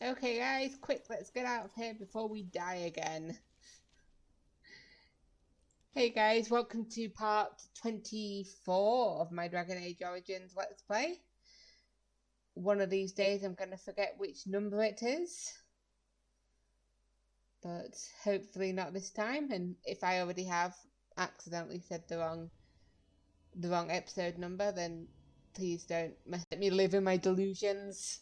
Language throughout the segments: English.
Okay guys, quick, let's get out of here before we die again. Hey guys, welcome to part 24 of my Dragon Age Origins Let's Play. One of these days I'm going to forget which number it is. But hopefully not this time, and if I already have accidentally said the wrong episode number, then please don't let me live in my delusions.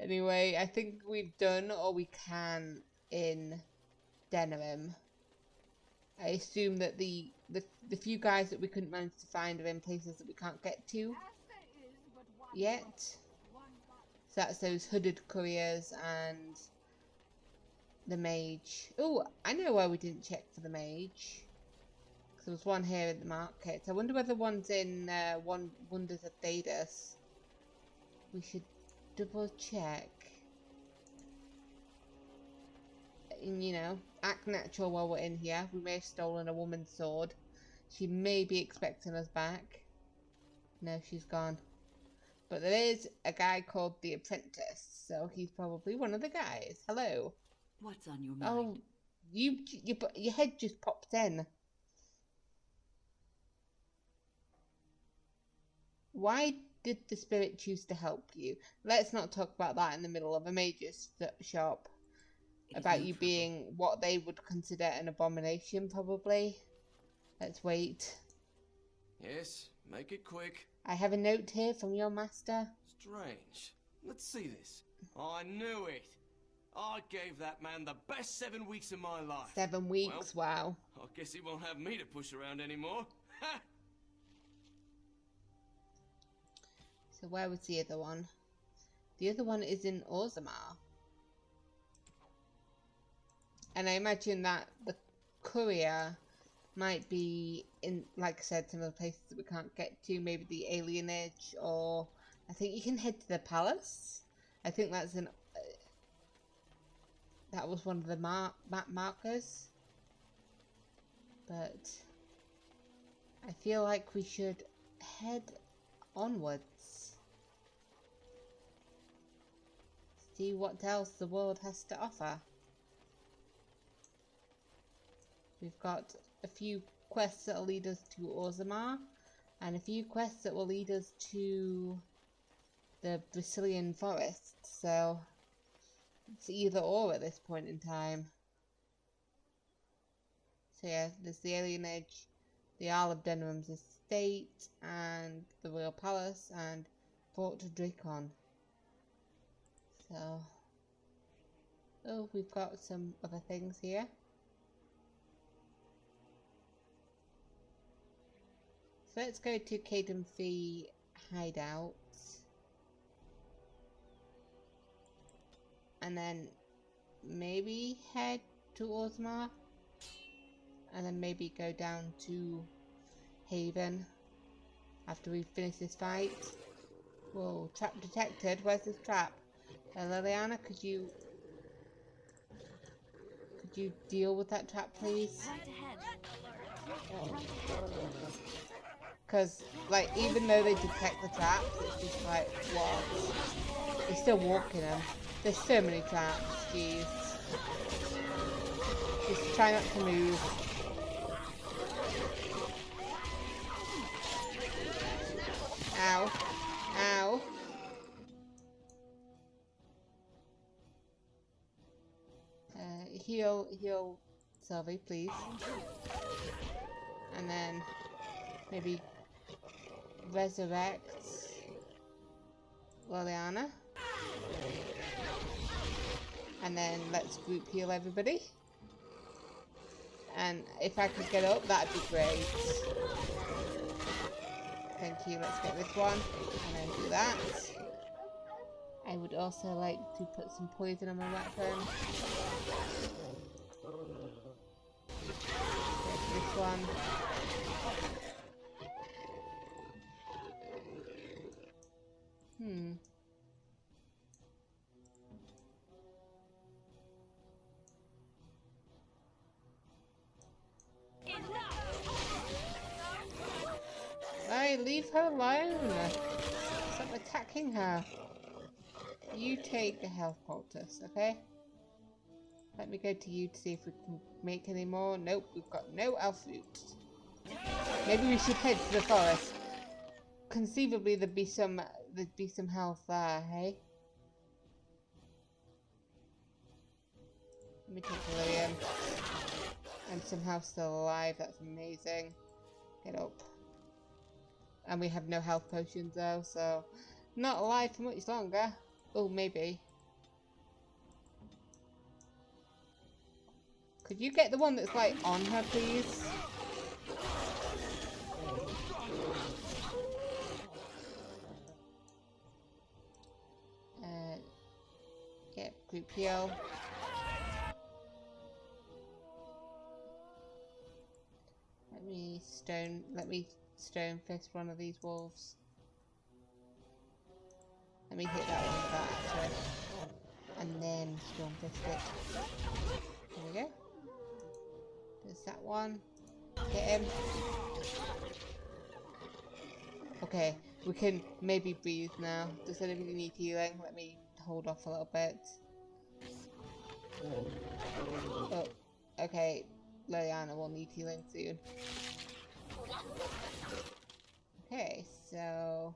Anyway, I think we've done all we can in Denerim. I assume that the few guys that we couldn't manage to find are in places that we can't get to yet. So that's those hooded couriers and the mage. Oh, I know why we didn't check for the mage. Because there was one here at the market. I wonder whether one's in Wonders of Thedas. We should double check. And, you know, act natural while we're in here. We may have stolen a woman's sword. She may be expecting us back. No, she's gone. But there is a guy called the Apprentice, so he's probably one of the guys. Hello. What's on your Oh, mind? your head just popped in. Why did the spirit choose to help you? Let's not talk about that in the middle of a major shop. About you being what they would consider an abomination, probably. Let's wait. Yes, make it quick. I have a note here from your master. Strange. Let's see this. I knew it. I gave that man the best 7 weeks of my life. 7 weeks, well, wow. I guess he won't have me to push around anymore. Ha! So where was the other one? The other one is in Orzammar. And I imagine that the courier might be in, like I said, some of the places that we can't get to. Maybe the alienage, or I think you can head to the palace. I think that's an that was one of the map markers. But I feel like we should head onwards. See what else the world has to offer. We've got a few quests that will lead us to Orzammar, and a few quests that will lead us to the Brazilian forest, so it's either or at this point in time. So yeah, there's the alienage, the Isle of Denerim's estate, and the Royal Palace, and Fort Dracon. So, oh, we've got some other things here. So let's go to Caden Fee hideout. And then maybe head to Orzammar. And then maybe go down to Haven after we finish this fight. Whoa, trap detected. Where's this trap? Liliana, could you deal with that trap, please? Because, like, even though they detect the traps, it's just like, what? They're still walking them. There's so many traps, jeez. Just try not to move. Ow. Ow. Heal Sylvi, please. And then maybe resurrect Liliana. And then let's group heal everybody. And if I could get up, that'd be great. Thank you, let's get this one. And then do that. I would also like to put some poison on my weapon. There's this one. Hey, leave her alone. Stop attacking her. You take a health poultice, okay? Let me go to you to see if we can make any more. Nope, we've got no elf fruit. Maybe we should head to the forest. Conceivably, there'd be some health there, hey? Let me take a Lillian. And some health still alive. That's amazing. Get up. And we have no health potions though, so not alive for much longer. Oh, maybe. Could you get the one that's like on her, please? Get group heal. Let me stone fist one of these wolves. Let me hit that one with that actually. And then stone fist it. There we go. There's that one. Get him. Okay, we can maybe breathe now. Does anybody need healing? Let me hold off a little bit. Oh, okay. Liliana will need healing soon. Okay, so...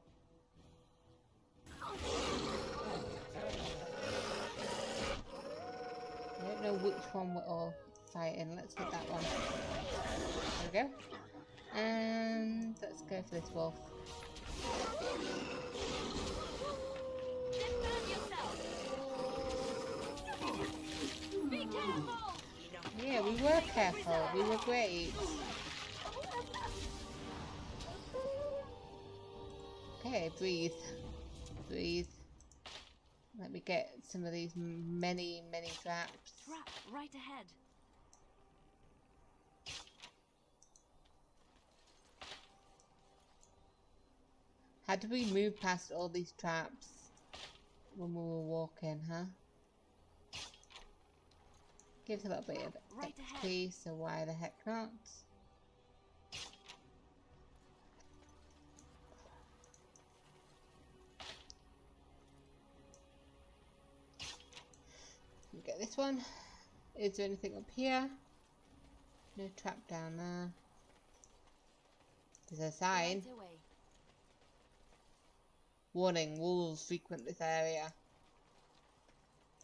I don't know which one we're all fighting. Let's hit that one. There we go. And let's go for this wolf. Yeah, we were careful. We were great. Okay, breathe. Breathe. Let me get some of these many traps. Trap right ahead. How did we move past all these traps when we were walking, huh? Gives a little bit of XP, so why the heck not? Get this one. Is there anything up here? No trap down there. There's a sign. Warning, wolves frequent this area.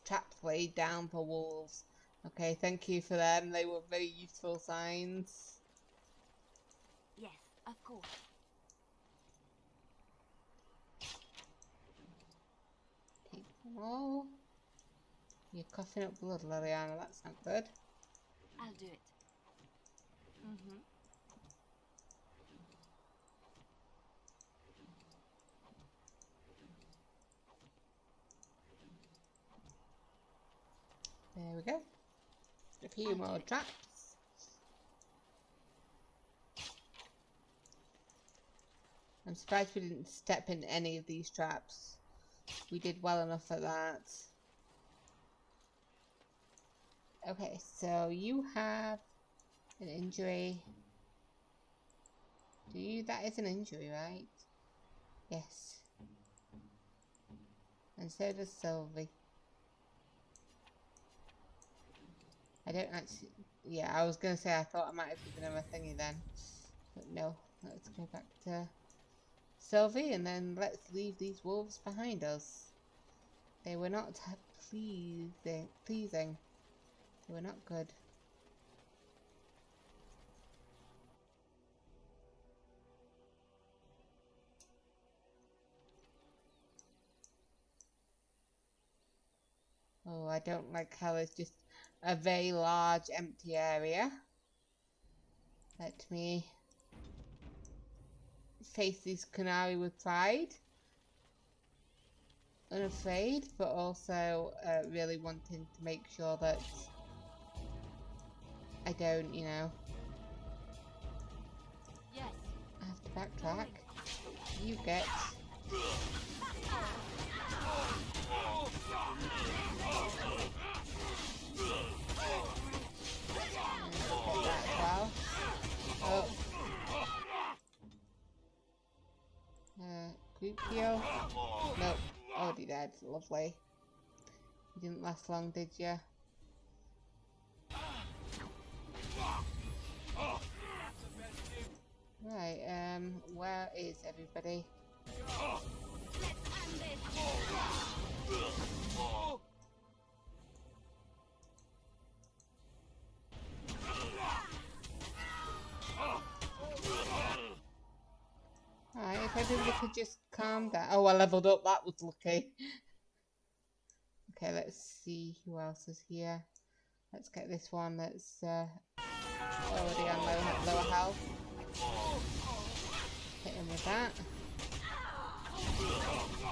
Traps laid down for wolves. Okay, thank you for them. They were very useful signs. Yes, of course. Take them all. You're coughing up blood, Liliana. That's not good. I'll do it. There we go. A few more traps. I'm surprised we didn't step in any of these traps. We did well enough at that. Okay, so you have an injury. Do you? That is an injury, right? Yes. And so does Sylvi. I don't actually... Yeah, I was going to say I thought I might have given him a thingy then. But no. Let's go back to Sylvi and then let's leave these wolves behind us. They were not pleasing. They were not good. Oh, I don't like how it's just a very large empty area. Let me face these Canary with pride. Unafraid, but also really wanting to make sure that I don't, you know. Yes. I have to backtrack. You get. Oh. Group heal. Nope. Already dead. Lovely. You didn't last long, did you? Right, where is everybody? Alright, if everybody could just calm down. Oh, I leveled up, that was lucky. Okay, let's see who else is here. Let's get this one that's already on lower health. Hit him with that.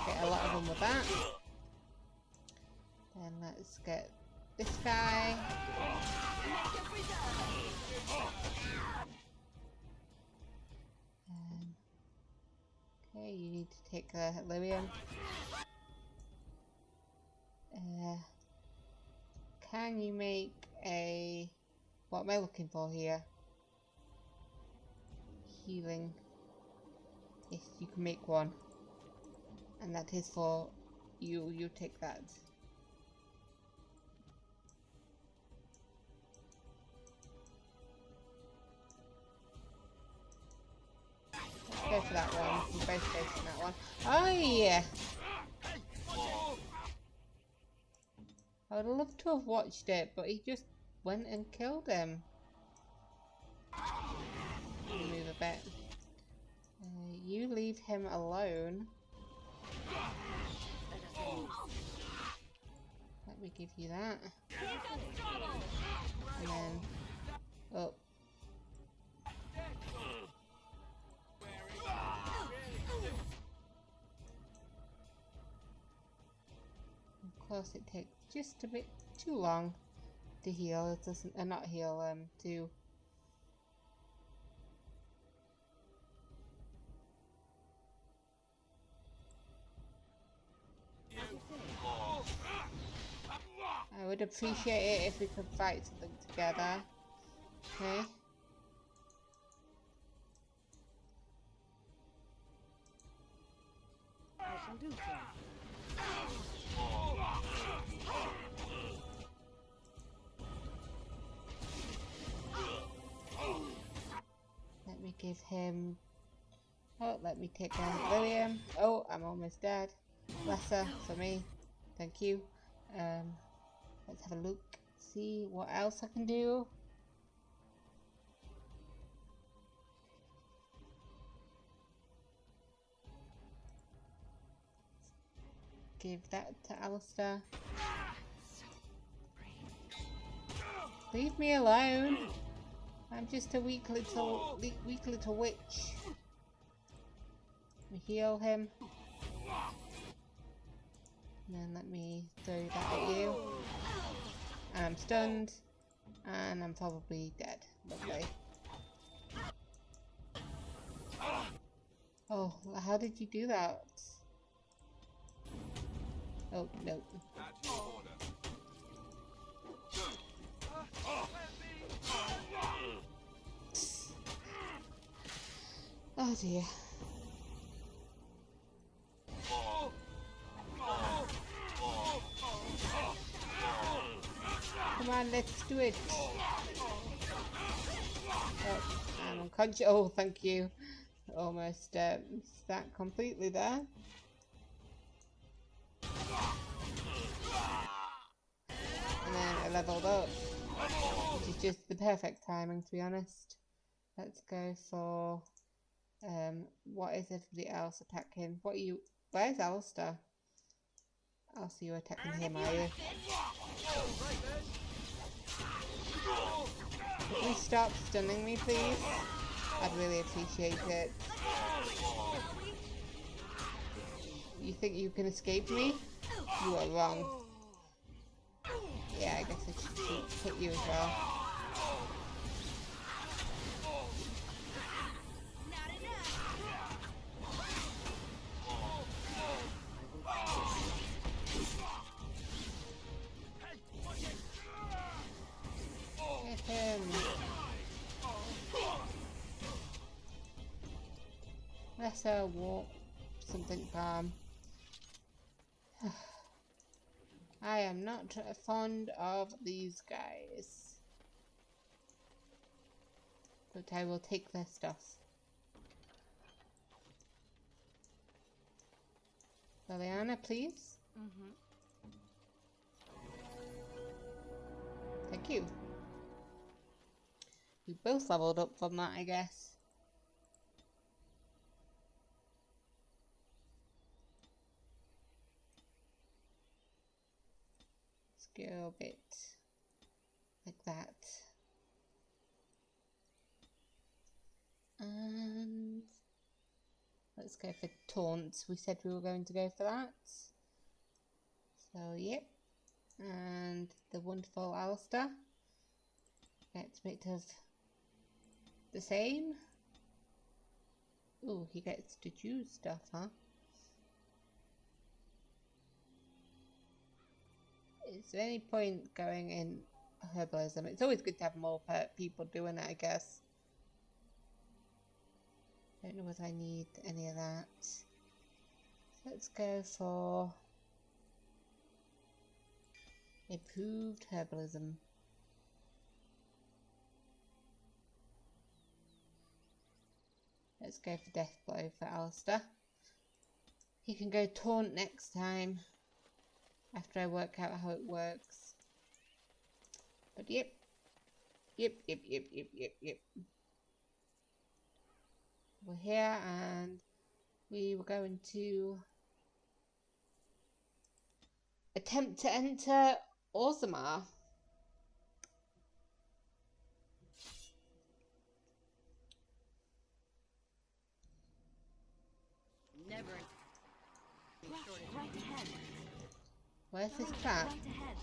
Get a lot of them with that. Then let's get this guy. Okay, you need to take Lyrium. Can you make a... What am I looking for here? Healing. Yes, you can make one. And that is for you. You take that. Let's go for that one. We're both facing that one. Oh yeah! I would love to have watched it, but he just went and killed him. Move a bit. You leave him alone. Let me give you that. And then... Oh. Of course it takes just a bit too long to heal. It doesn't... not heal, to... I would appreciate it if we could fight something together. Okay. I shall do so. Let me give him... Oh, let me take down Lyrium. Oh, I'm almost dead. Lesser for me. Thank you. Let's have a look. See what else I can do. Give that to Alistair. Leave me alone. I'm just a weak little witch. Let me heal him. And then let me throw that at you. And I'm stunned. And I'm probably dead. Lovely. Oh, how did you do that? Oh, no. Oh dear. Come on, let's do it. Oh, I'm unconscious. Oh, thank you. Almost missed that completely there. And then I leveled up, which is just the perfect timing, to be honest. Let's go for what is everybody else attacking? What are you? Where's Alistair? Alistair, you're attacking him, are you? Could you stop stunning me, please? I'd really appreciate it. You think you can escape me? You are wrong. Yeah, I guess I should hit you as well. Hit him. Let's walk something calm. I am not fond of these guys. But I will take their stuff. Liliana, please. Mm-hmm. Thank you. We both leveled up from that, I guess. Let's go a bit like that. And let's go for taunts. We said we were going to go for that. So, yep. And the wonderful Alistair gets a bit of the same. Oh, he gets to choose stuff, huh? Is there any point going in herbalism? It's always good to have more people doing it, I guess. Don't know whether I need any of that. Let's go for improved herbalism. Let's go for death blow for Alistair. He can go taunt next time after I work out how it works. But yep. Yep. We're here and we were going to attempt to enter Orzammar. Never. Right ahead. Where's this trap? Right ahead.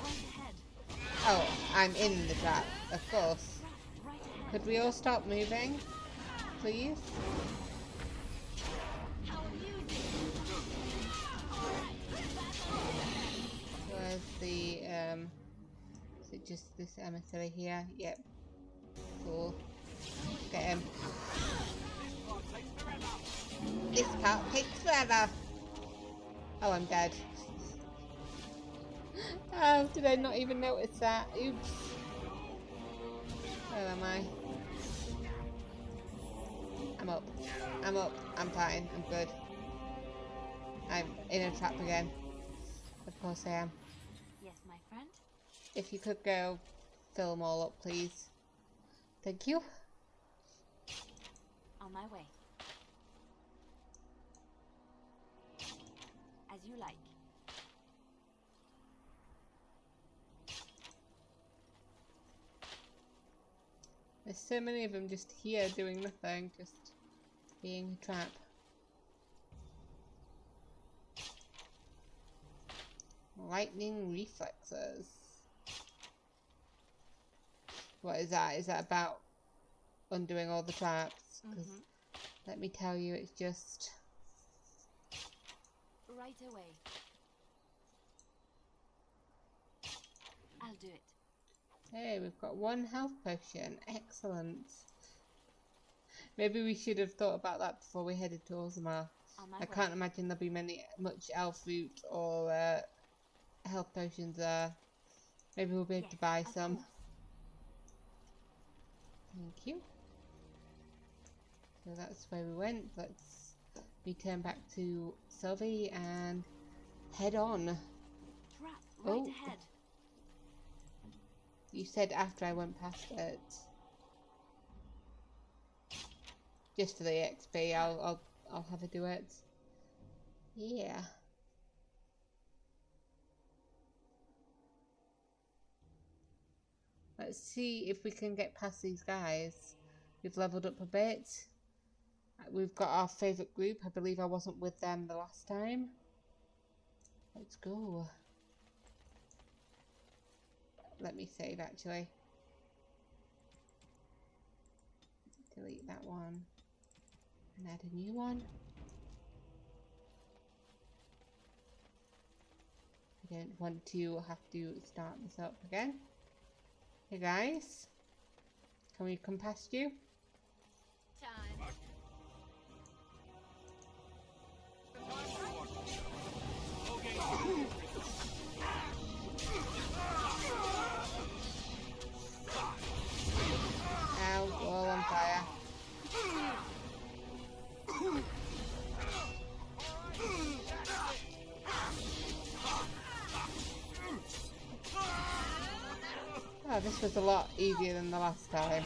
Right ahead. Oh, I'm in the trap, of course. Right ahead. Could we all stop moving, please? Where's the, is it just this emissary here? Yep. Cool. Get him. This part takes forever. Oh, I'm dead. Oh, did I not even notice that? Oops. Where am I? I'm up. I'm fine. I'm good. I'm in a trap again. Of course I am. Yes, my friend. If you could go fill them all up, please. Thank you. On my way. As you like. There's so many of them just here doing nothing, just being a trap. Lightning reflexes. What is that? Is that about undoing all the traps? 'Cause let me tell you, it's just... Right away. I'll do it. Hey, we've got one health potion. Excellent. Maybe we should have thought about that before we headed to Orzammar. On my I way. can't imagine there'll be much elf root or health potions there. Maybe we'll be able to buy of some. course. Thank you. So that's where we went. Let's return back to Sylvi and head on. Trap right Oh. ahead. You said after I went past it. Just for the XP, I'll have her do it. Yeah. Let's see if we can get past these guys. We've leveled up a bit. We've got our favourite group. I believe I wasn't with them the last time. Let's go. Let me save actually. Delete that one. And add a new one. I don't want to have to start this up again. Hey guys. Can we come past you? Time. Oh, this was a lot easier than the last time.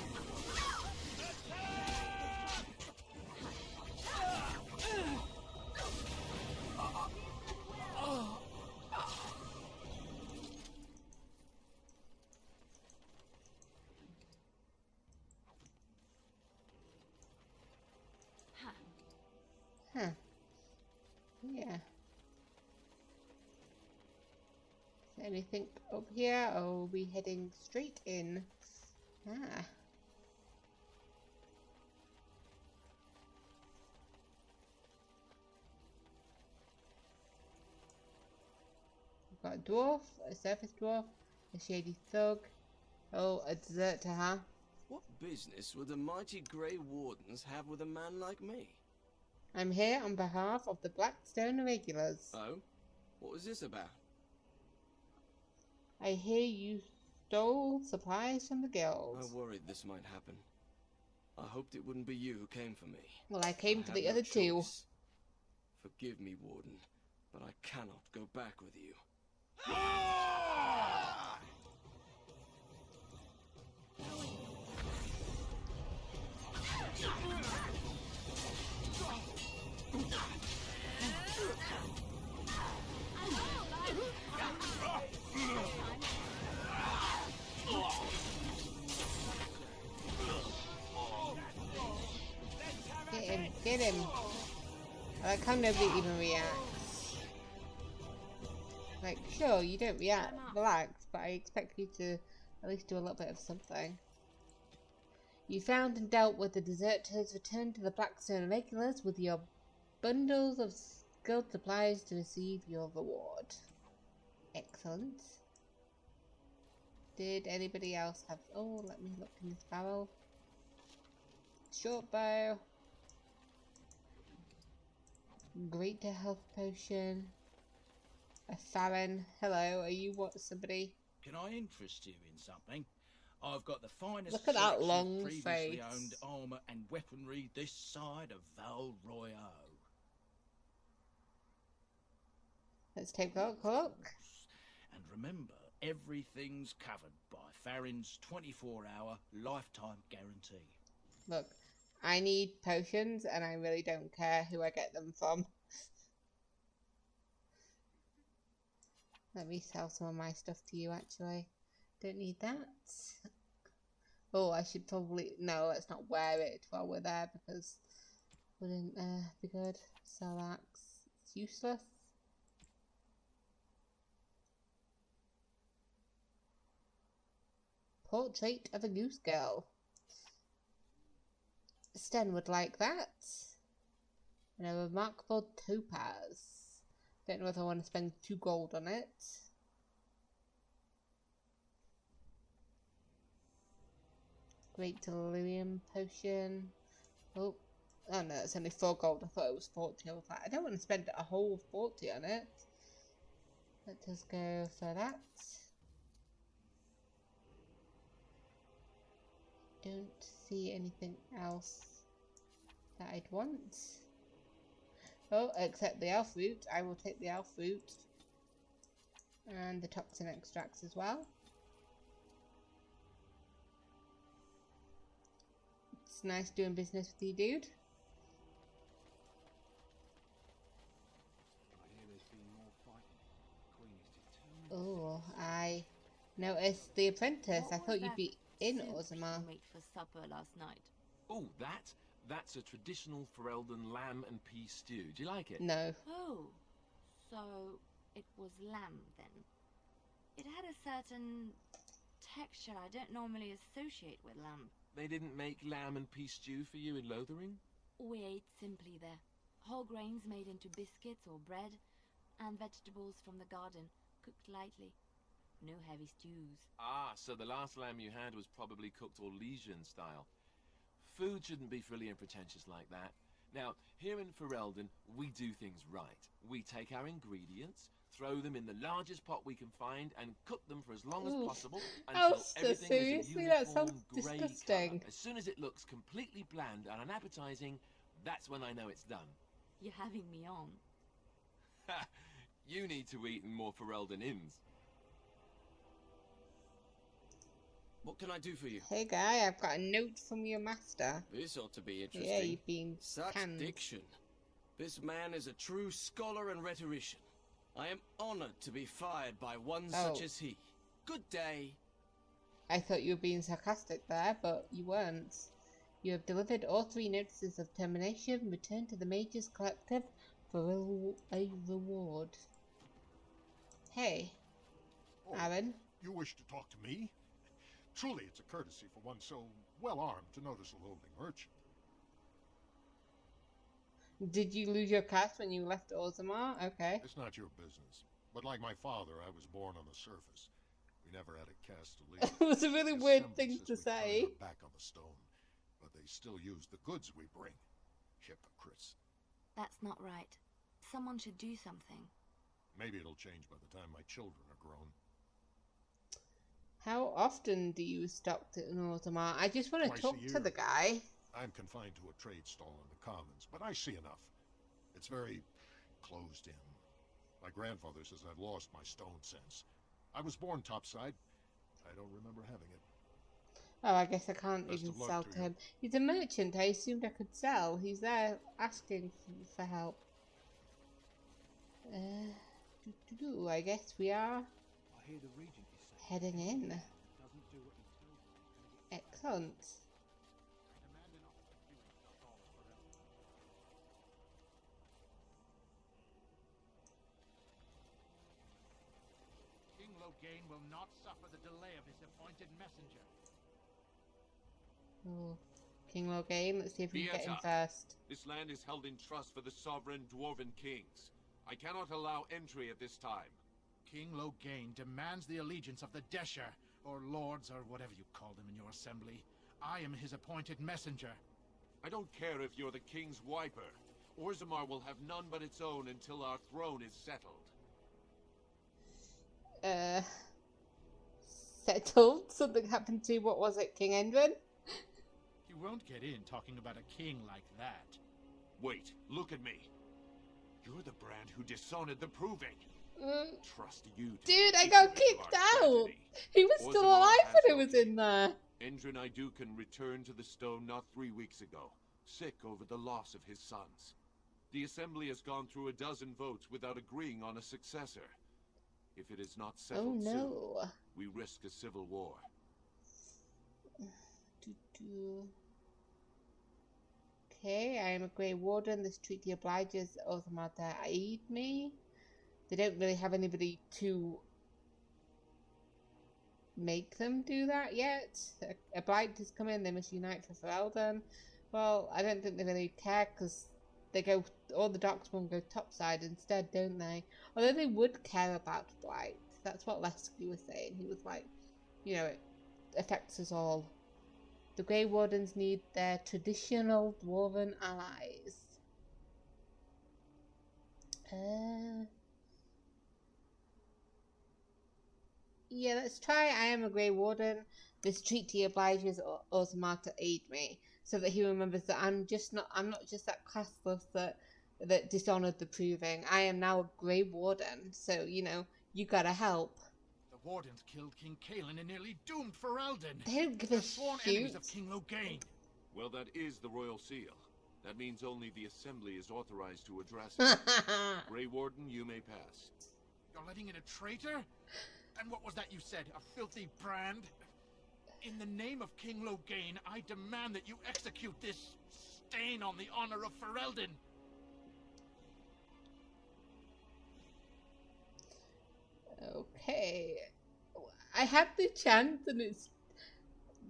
Huh. Yeah. Is there anything up here, or are we heading straight in? Ah. We've got a dwarf, a surface dwarf, a shady thug. Oh, a deserter, huh? What business would the mighty Grey Wardens have with a man like me? I'm here on behalf of the Blackstone Irregulars. Oh? What was this about? I hear you stole supplies from the guild. I worried this might happen. I hoped it wouldn't be you who came for me. Well, I came for have the no other two. choice. Forgive me, Warden, but I cannot go back with you. Get him, get him. I like how nobody even reacts. Like, sure, you don't react, relax, but I expect you to at least do a little bit of something. You found and dealt with the deserters. Return to the Blackstone Irregulars with your bundles of skilled supplies to receive your reward. Excellent. Did anybody else have... Oh, let me look in this barrel. Short bow. Greater health potion. A Farron. Hello, are you somebody? Can I interest you in something? I've got the finest Look at that selection of long previously face. owned armour and weaponry this side of Val Royale. Let's take a look. And remember, everything's covered by Farron's 24-hour lifetime guarantee. Look, I need potions and I really don't care who I get them from. Let me sell some of my stuff to you actually. Don't need that. Oh, I should probably... No, let's not wear it while we're there because it wouldn't be good. Sell axe. It's useless. Portrait of a goose girl. Sten would like that. And a remarkable topaz. Don't know if I want to spend 2 gold on it. Great delirium potion. Oh no, it's only 4 gold. I thought it was 40. I was like, I don't want to spend a whole 40 on it. Let us go for that. Don't see anything else that I'd want. Oh, except the elf root. I will take the elf root. And the toxin extracts as well. It's nice doing business with you, dude. Oh, I noticed the apprentice. I thought you'd be in Orzammar. Meat for supper last night. Oh, that's a traditional Ferelden lamb and pea stew. Do you like it? No. Oh, so it was lamb then. It had a certain texture I don't normally associate with lamb. They didn't make lamb and pea stew for you in Lothering? We ate simply there. Whole grains made into biscuits or bread, and vegetables from the garden, cooked lightly. No heavy stews. Ah, so the last lamb you had was probably cooked Orlesian style. Food shouldn't be frilly and pretentious like that. Now, here in Ferelden, we do things right. We take our ingredients, throw them in the largest pot we can find, and cook them for as long as possible until Elsa, everything seriously? is a That sounds uniform grey disgusting. colour. As soon as it looks completely bland and unappetizing, that's when I know it's done. You're having me on. Ha! You need to eat in more Ferelden inns. What can I do for you? Hey guy, I've got a note from your master. This ought to be interesting. Yeah, you've been Such canned. diction. This man is a true scholar and rhetorician. I am honored to be fired by one such as he. Good day. I thought you were being sarcastic there, but you weren't. You have delivered all 3 notices of termination. Return to the Mages Collective for a reward. Hey, Oh, Aaron. you wish to talk to me? Truly, it's a courtesy for one so well-armed to notice a lonely merchant. Did you lose your caste when you left Orzammar? Okay. It's not your business. But like my father, I was born on the surface. We never had a caste to lead. It was a really The weird assemblies thing says to we turn say. our back on the stone, but they still use the goods we bring. Hypocrites. That's not right. Someone should do something. Maybe it'll change by the time my children are grown. How often do you stock in Orzammar? I just want to Twice a talk to year. the guy. I'm confined to a trade stall in the commons, but I see enough. It's very closed in. My grandfather says I've lost my stone sense. I was born topside. I don't remember having it. Oh, I guess I can't Best even of luck sell to to you. him. He's a merchant. I assumed I could sell. He's there asking for help. I guess we are I hear the regent is saying heading in. doesn't do what he tells you. Excellent. King Loghain will not suffer the delay of his appointed messenger. Oh, King Loghain. Let's see if we can get him Beata. first. This land is held in trust for the sovereign dwarven kings. I cannot allow entry at this time. King Loghain demands the allegiance of the Desher, or lords, or whatever you call them in your assembly. I am his appointed messenger. I don't care if you're the king's wiper. Orzammar will have none but its own until our throne is settled. Settled? Something happened to, what was it, King Endrin? You won't get in talking about a king like that. Wait, look at me. You're the brand who dishonored the Proving. Trust you to Dude, I keep got the kicked our out. tragedy. He was still Orzammar alive has when no he was king. in there. Endrin Idukan returned to the stone not 3 weeks ago, sick over the loss of his sons. The assembly has gone through a dozen votes without agreeing on a successor. If it is not Oh settled soon, no. we risk a civil war. Okay, I am a Grey Warden. This treaty obliges Orzammar to aid me. They don't really have anybody to make them do that yet. A Blight has come in, they must unite for Ferelden. Well, I don't think they really care because they go, all the Darkspawn go topside instead, don't they? Although they would care about Blight. That's what Lesky was saying. He was like, you know, it affects us all. The Grey Wardens need their traditional dwarven allies. Yeah, let's try. I am a Grey Warden. This treaty obliges Orzammar to aid me, so that he remembers that I'm not just that classless that dishonored the Proving. I am now a Grey Warden, so you know you gotta help. The Wardens killed King Kaelin and nearly doomed Ferelden. They don't give They're a sworn shoot. enemies of King Loghain. Well, that is the royal seal. That means only the assembly is authorized to address it. Grey Warden, you may pass. You're letting in a traitor? And what was that you said? A filthy brand? In the name of King Loghain, I demand that you execute this stain on the honor of Ferelden. Okay. I had the chance, and it's...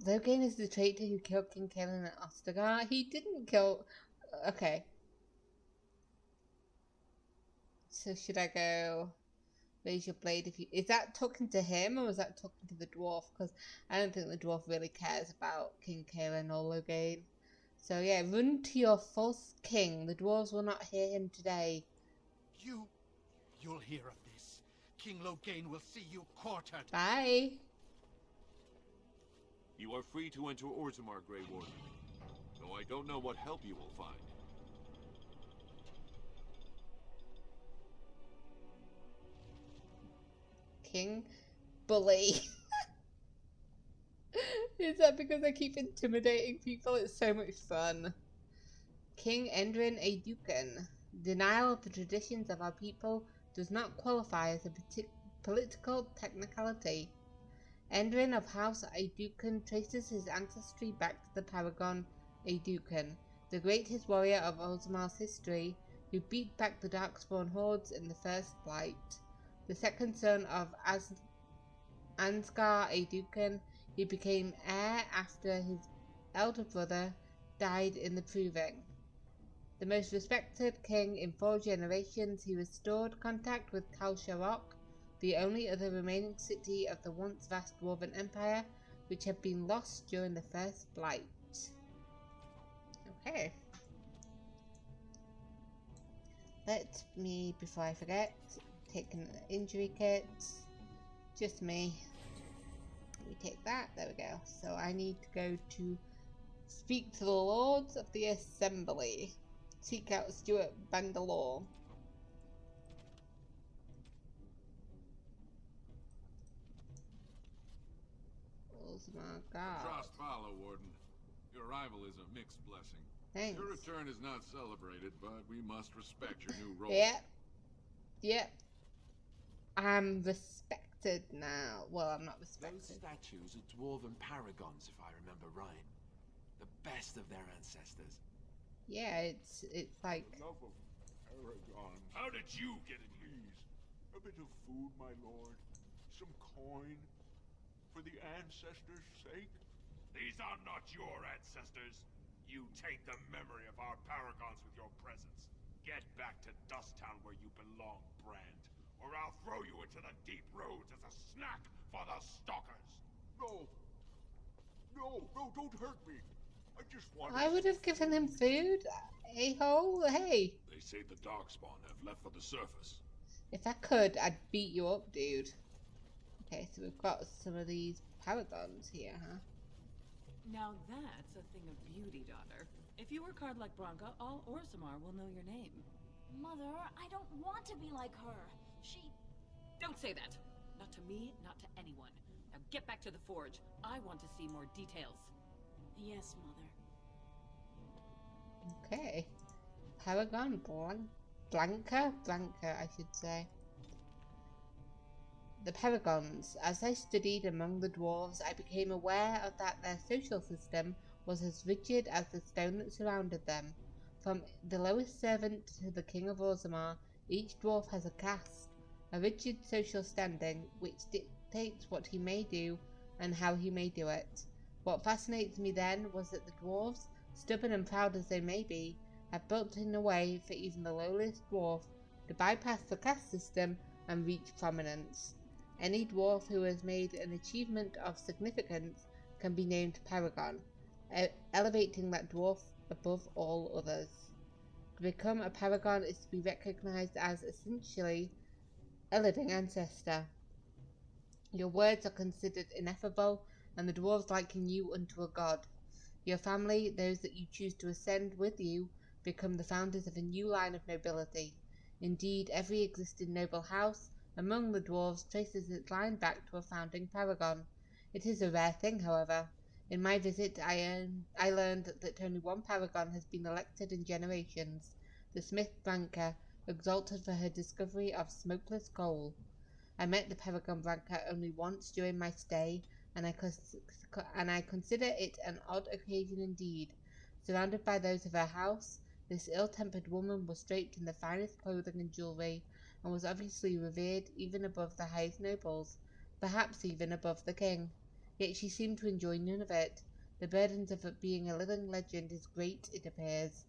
Loghain is the traitor who killed King Kaelin at Ostagar. He didn't kill... Okay. So should I go... Raise your blade if you... Is that talking to him, or is that talking to the dwarf? Because I don't think the dwarf really cares about King Kaelin or Loghain. So yeah, run to your false king. The dwarves will not hear him today. You'll hear of this. King Loghain will see you quartered. Bye. You are free to enter Orzammar, Grey Warden. Though I don't know what help you will find. King Bully. Is that because I keep intimidating people? It's so much fun. King Endrin a Dukan. Denial of the traditions of our people does not qualify as a political technicality. Endrin of House Aeducan traces his ancestry back to the paragon Aeducan, the greatest warrior of Orzammar's history, who beat back the Darkspawn hordes in the first Blight. The second son of Ansgar Aeducan, he became heir after his elder brother died in the Proving. The most respected king in 4 generations, he restored contact with Tal Sharok, the only other remaining city of the once vast Dwarven Empire, which had been lost during the first Blight. Okay. Let me, before I forget, take an injury kit. Just me. Let me take that. There we go. So I need to go to speak to the Lords of the Assembly. Seek out Stuart Bandalore. Orzammar Guard. Frostback Warden. Your arrival is a mixed blessing. Thanks. Your return is not celebrated, but we must respect your new role. Yep. Yep. I'm respected now. Well, I'm not respected. Those statues are dwarven paragons, if I remember right. The best of their ancestors. Yeah, it's like... Love of paragons. How did you get in here? Please, a bit of food, my lord. Some coin. For the ancestors' sake. These are not your ancestors. You taint the memory of our paragons with your presence. Get back to Dusttown where you belong, Brand. Or I'll throw you into the deep roads as a snack for the stalkers. No. No, don't hurt me. I just want... I would have given him food. A-hole, hey. They say the Darkspawn have left for the surface. If I could, I'd beat you up, dude. Okay, so we've got some of these paragons here, huh? Now that's a thing of beauty, daughter. If you work hard like Branka, all Orzammar will know your name. Mother, I don't want to be like her. Don't say that! Not to me, not to anyone. Now get back to the forge. I want to see more details. Yes, Mother. Okay. Paragon Blanca, I should say. The Paragons. As I studied among the dwarves, I became aware of that their social system was as rigid as the stone that surrounded them. From the lowest servant to the King of Orzammar, each dwarf has a caste, a rigid social standing which dictates what he may do and how he may do it. What fascinates me then was that the dwarves, stubborn and proud as they may be, have built in a way for even the lowliest dwarf to bypass the caste system and reach prominence. Any dwarf who has made an achievement of significance can be named Paragon, elevating that dwarf above all others. To become a Paragon is to be recognized as essentially a living ancestor. Your words are considered ineffable, and the dwarves liken you unto a god. Your family, those that you choose to ascend with you, become the founders of a new line of nobility. Indeed, every existing noble house among the dwarves traces its line back to a founding paragon. It is a rare thing, however. In my visit, I learned that only one paragon has been elected in generations, the smith Branca, exalted for her discovery of smokeless coal. I met the paragon Branca only once during my stay, and I consider it an odd occasion indeed. Surrounded by those of her house, this ill-tempered woman was draped in the finest clothing and jewellery, and was obviously revered even above the highest nobles, perhaps even above the king. Yet she seemed to enjoy none of it. The burdens of it being a living legend is great, it appears.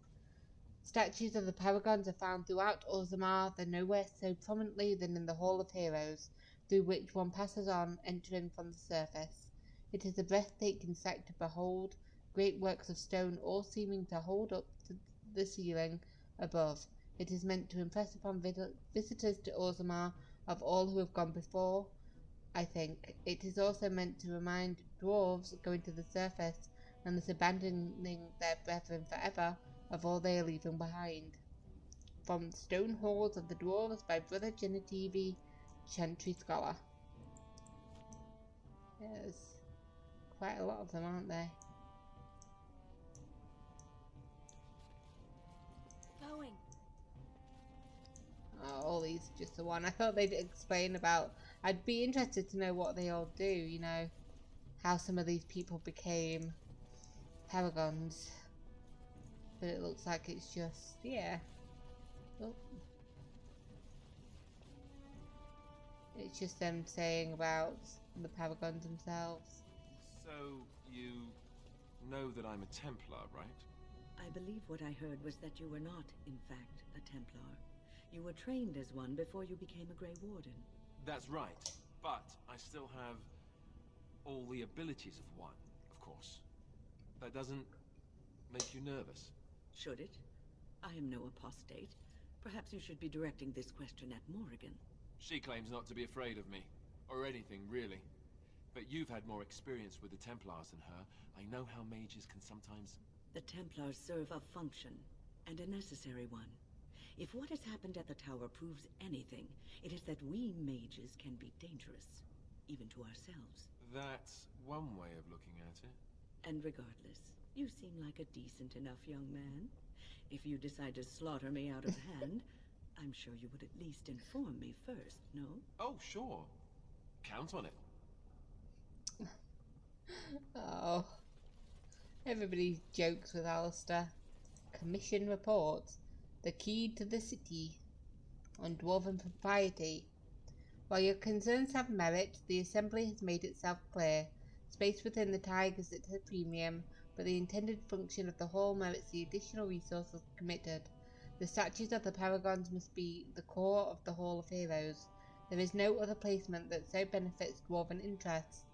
Statues of the paragons are found throughout Orzammar, though nowhere so prominently than in the Hall of Heroes, through which one passes on, entering from the surface. It is a breathtaking sight to behold, great works of stone all seeming to hold up to the ceiling above. It is meant to impress upon visitors to Orzammar of all who have gone before, I think. It is also meant to remind dwarves going to the surface, and thus abandoning their brethren forever, of all they are leaving behind. From Stone Halls of the Dwarves by Brother Genetivi, Chantry Scholar. Yes. quite a lot of them, aren't there? Going. Oh, all these are just the one. I thought they'd explain about... I'd be interested to know what they all do, you know. How some of these people became paragons. But it looks like it's just... yeah. Oh. It's just them saying about the paragons themselves. So, you know that I'm a Templar, right? I believe what I heard was that you were not, in fact, a Templar. You were trained as one before you became a Grey Warden. That's right, but I still have all the abilities of one, of course. That doesn't make you nervous. Should it? I am no apostate. Perhaps you should be directing this question at Morrigan. She claims not to be afraid of me, or anything, really. But you've had more experience with the Templars than her. I know how mages can sometimes... The Templars serve a function, and a necessary one. If what has happened at the tower proves anything, it is that we mages can be dangerous, even to ourselves. That's one way of looking at it. And regardless, you seem like a decent enough young man. If you decide to slaughter me out of hand, I'm sure you would at least inform me first, no? Oh, sure. Count on it. Oh. Everybody jokes with Alistair. Commission report. The key to the city. On dwarven propriety. While your concerns have merit, the Assembly has made itself clear. Space within the Tige is at a premium, but the intended function of the hall merits the additional resources committed. The statues of the paragons must be the core of the Hall of Heroes. There is no other placement that so benefits dwarven interests.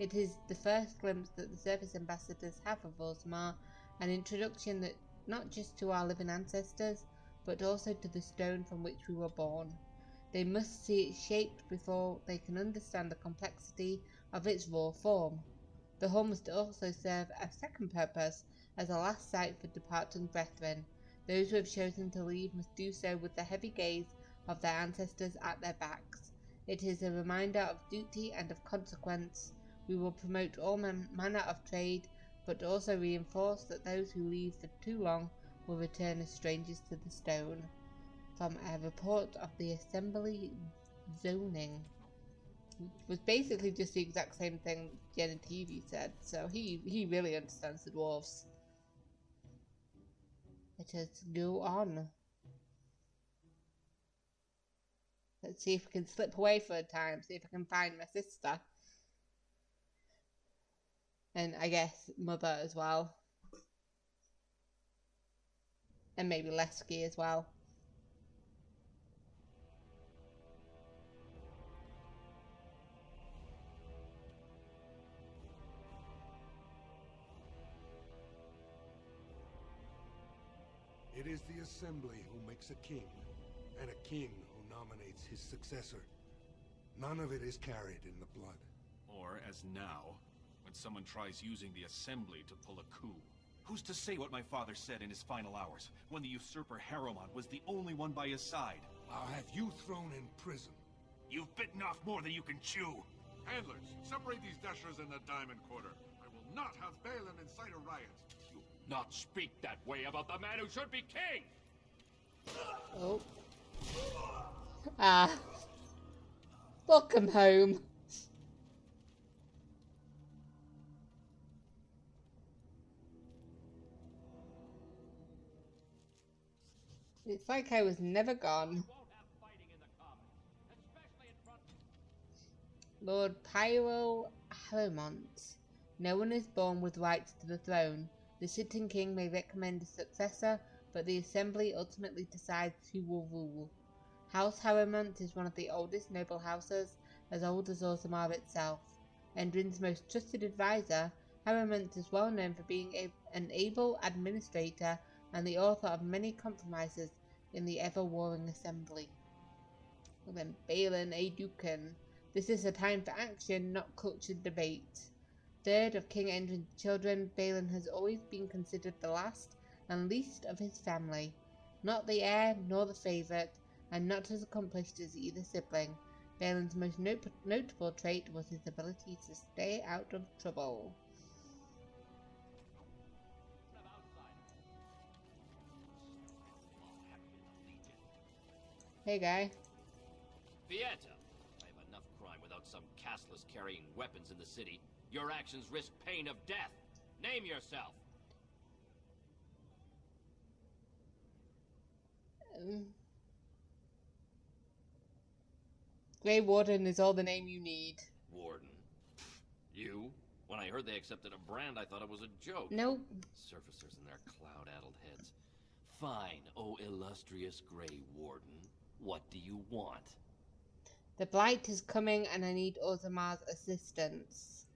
It is the first glimpse that the surface ambassadors have of Orzammar, an introduction that not just to our living ancestors, but also to the stone from which we were born. They must see it shaped before they can understand the complexity of its raw form. The hall must also serve a second purpose, as a last sight for departing brethren. Those who have chosen to leave must do so with the heavy gaze of their ancestors at their backs. It is a reminder of duty and of consequence. We will promote all manner of trade, but also reinforce that those who leave for too long will return as strangers to the stone. From a report of the Assembly zoning. Which was basically just the exact same thing Genetivi said, so he really understands the dwarves. Let us go on. Let's see if we can slip away for a time, see if I can find my sister. And I guess mother as well. And maybe Lesky as well. It is the Assembly who makes a king, and a king who nominates his successor. None of it is carried in the blood. Or, as now, when someone tries using the Assembly to pull a coup. Who's to say what my father said in his final hours, when the usurper Harrowmont was the only one by his side? I'll have you thrown in prison. You've bitten off more than you can chew! Handlers, separate these dashers in the diamond quarter. I will not have Balin incite a riot. You not speak that way about the man who should be king! Oh. Ah. Welcome home. It's like I was never gone. Lord Pyro Harrowmont. No one is born with rights to the throne. The sitting king may recommend a successor, but the assembly ultimately decides who will rule. House Harrowmont is one of the oldest noble houses, as old as Orzammar itself. Endrin's most trusted advisor, Harrowmont is well known for being an able administrator and the author of many compromises in the ever-warring assembly. And then Balin A. Dukan. This is a time for action, not cultured debate. Third of King Endrin's children, Balin has always been considered the last and least of his family. Not the heir nor the favourite, and not as accomplished as either sibling. Balin's most notable trait was his ability to stay out of trouble. Hey, guy. Fieta! I have enough crime without some castless carrying weapons in the city. Your actions risk pain of death. Name yourself. Grey Warden is all the name you need. Warden. You? When I heard they accepted a brand, I thought it was a joke. Nope. Surfacers and their cloud-addled heads. Fine, oh illustrious Grey Warden. What do you want? The Blight is coming and I need Orzammar's assistance.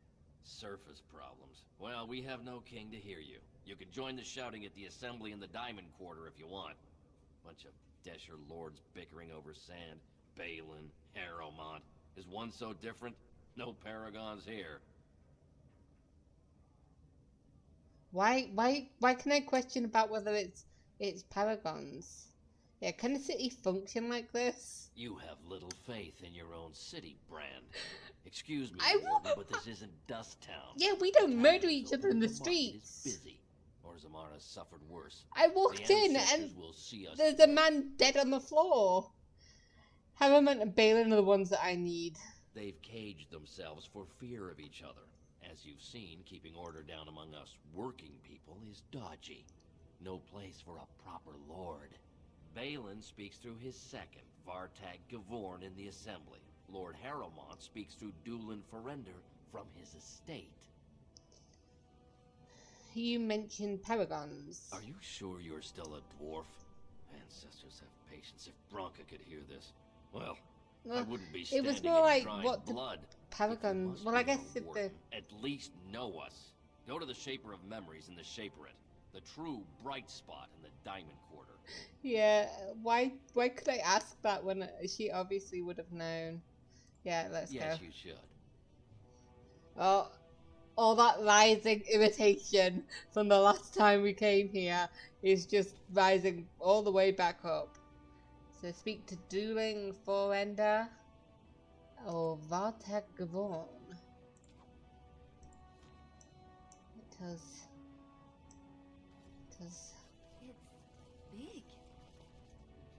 Surface problems. Well, we have no king to hear you. You can join the shouting at the assembly in the Diamond Quarter if you want. Bunch of Desher lords bickering over sand. Balin, Harrowmont. Is one so different? No paragons here. Why can I question about whether it's paragons? Yeah, can a city function like this? You have little faith in your own city, Brand. Excuse me, I Warden, but this isn't Dust Town. Yeah, we don't murder each other in the Market streets. is busy. Orzammar has suffered worse. I walked in and there's a man dead on the floor. Harrowmont and Balin are the ones that I need. They've caged themselves for fear of each other. As you've seen, keeping order down among us working people is dodgy. No place for a proper lord. Balin speaks through his second, Vartag Gavorn, in the assembly. Lord Harrowmont speaks through Dulin Ferender from his estate. You mentioned paragons. Are you sure you're still a dwarf? Ancestors have patience. If Bronca could hear this. Well, I wouldn't be standing it was more in like dried what blood. the paragons. Well, I guess if the At least know us. Go to the Shaper of Memories in the Shaperate. The true bright spot in the Diamond Quarter. yeah, why could I ask that when she obviously would have known? Yeah, let's go. Yes, you should. Oh, all that rising irritation from the last time we came here is just rising all the way back up. So speak to Dueling Forender or Vartag Gavorn. It does. It's big.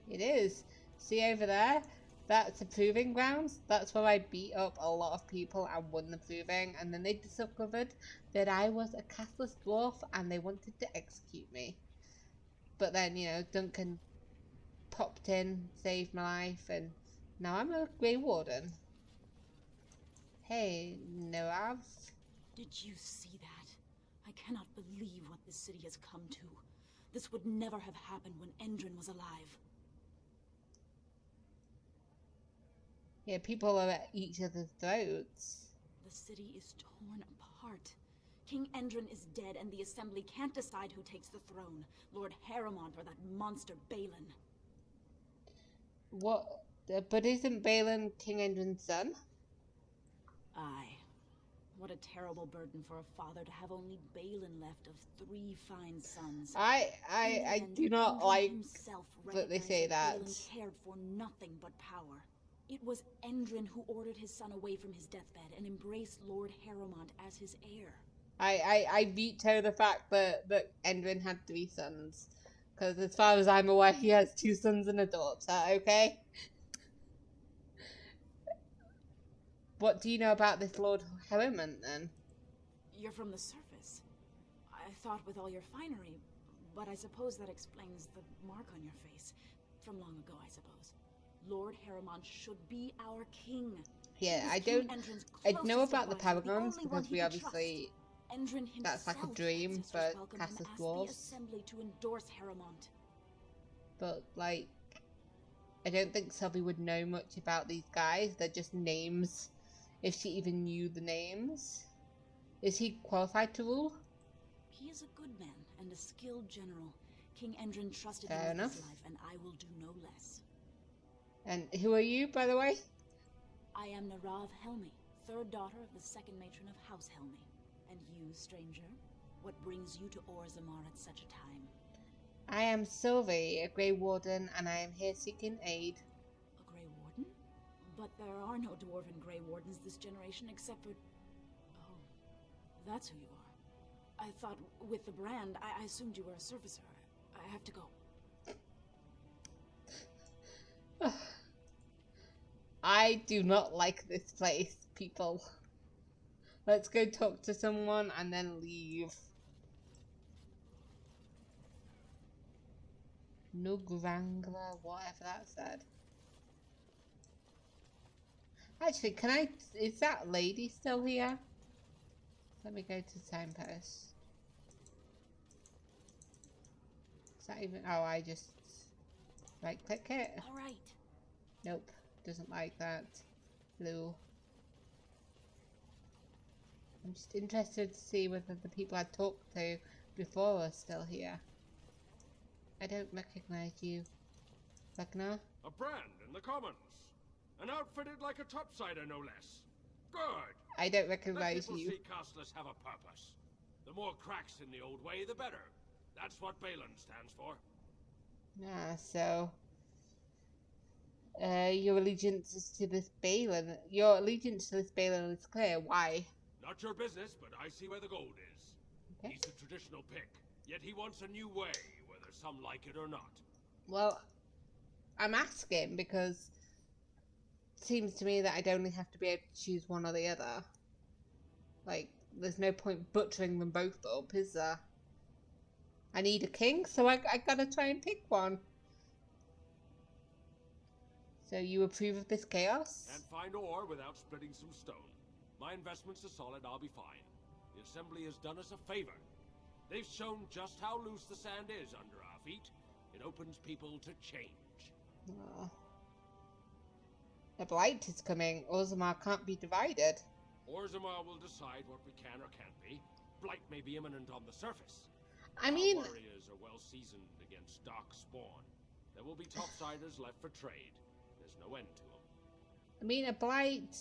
It is. See over there? That's the proving grounds. That's where I beat up a lot of people and won the proving. And then they discovered that I was a castless dwarf and they wanted to execute me. But then, you know, Duncan popped in, saved my life, and now I'm a Grey Warden. Hey, Norav. Did you see that? I cannot believe what this city has come to. This would never have happened when Endrin was alive. Yeah, people are at each other's throats. The city is torn apart. King Endrin is dead, and the Assembly can't decide who takes the throne. Lord Harrowmont or that monster Balin. What? But isn't Balin King Endrin's son? Aye. What a terrible burden for a father to have only Balin left of 3 fine sons. I do not like that they say that. Balin cared for nothing but power. It was Endrin who ordered his son away from his deathbed and embraced Lord Harrowmont as his heir. I veto the fact that Endrin had 3 sons. Because as far as I'm aware, he has 2 sons and a daughter, okay? What do you know about this Lord Harrowmont, then? You're from the surface. I thought with all your finery, but I suppose that explains the mark on your face. From long ago, I suppose. Lord Harrowmont should be our king. Yeah, I know about the paragons because we obviously... That's like a dream for castless dwarves. The assembly to endorse Harrowmont. But, like, I don't think Sylvi would know much about these guys. They're just names. If she even knew the names. Is he qualified to rule? He is a good man and a skilled general. King Endrin trusted Fair him with enough. his life, and I will do no less. And who are you, by the way? I am Narav Helmi, 3rd daughter of the 2nd matron of House Helmi. And you, stranger, what brings you to Orzammar at such a time? I am Sylvi, a Grey Warden, and I am here seeking aid. A Grey Warden? But there are no dwarven Grey Wardens this generation except for... Oh, that's who you are. I thought with the brand, I assumed you were a surfacer. I have to go. I do not like this place, people. Let's go talk to someone and then leave. Nugrangla, whatever that said. Actually, can I... Is that lady still here? Let me go to signpost. Is that even... Oh, I just... right-click it? Alright. Nope. Doesn't like that. Blue. I'm just interested to see whether the people I talked to before are still here. I don't recognize you. Ragnar? A brand in the commons. And outfitted like a topsider, no less. Good. I don't Let recognize people you. see castless have a purpose. The more cracks in the old way, the better. That's what Balin stands for. Ah, so... your allegiance is to this Balin. Your allegiance to this Balin is clear. Why? Not your business, but I see where the gold is. Okay. He's a traditional pick, yet he wants a new way, whether some like it or not. Well, I'm asking because it seems to me that I'd only have to be able to choose one or the other. Like, there's no point butchering them both up, is there? I need a king, so I gotta try and pick one. So you approve of this chaos? Can't find ore without splitting some stone. My investments are solid, I'll be fine. The Assembly has done us a favor. They've shown just how loose the sand is under our feet. It opens people to change. Oh. The Blight is coming. Orzammar can't be divided. Orzammar will decide what we can or can't be. Blight may be imminent on the surface. I mean... Our warriors are well seasoned against dark spawn. There will be topsiders left for trade. There's no end to them. I mean, a Blight...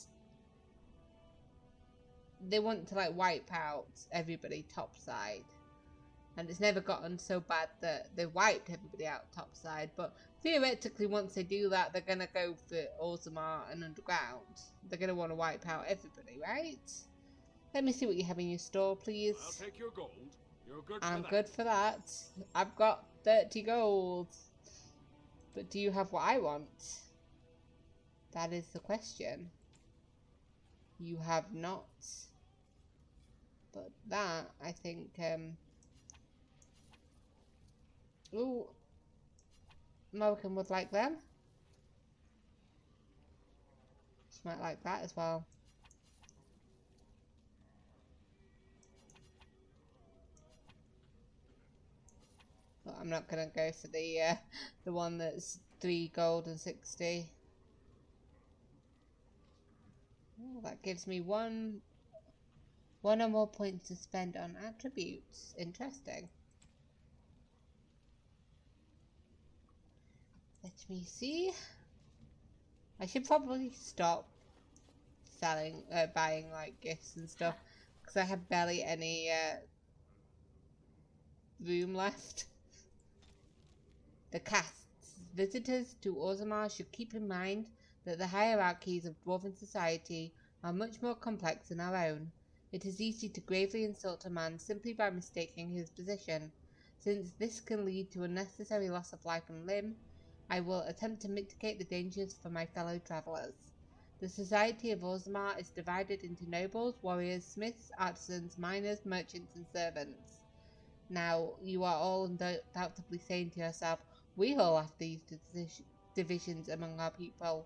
They want to, like, wipe out everybody topside. And it's never gotten so bad that they wiped everybody out topside. But theoretically, once they do that, they're going to go for Orzammar and Underground. They're going to want to wipe out everybody, right? Let me see what you have in your store, please. I'll take your gold. You're good for I'm that. good for that. I've got 30 gold. But do you have what I want? That is the question. You have not. But that, I think, ooh, Morgan would like them. She might like that as well. But I'm not gonna go for the one that's 3 gold and 60. Oh, that gives me one or more points to spend on attributes. Interesting. Let me see. I should probably stop selling, buying like gifts and stuff, because I have barely any room left. The casts. Visitors to Orzammar should keep in mind that the hierarchies of dwarven society are much more complex than our own. It is easy to gravely insult a man simply by mistaking his position. Since this can lead to unnecessary loss of life and limb, I will attempt to mitigate the dangers for my fellow travellers. The society of Orzammar is divided into nobles, warriors, smiths, artisans, miners, merchants, and servants. Now, you are all undoubtedly saying to yourself, we all have these divisions among our people.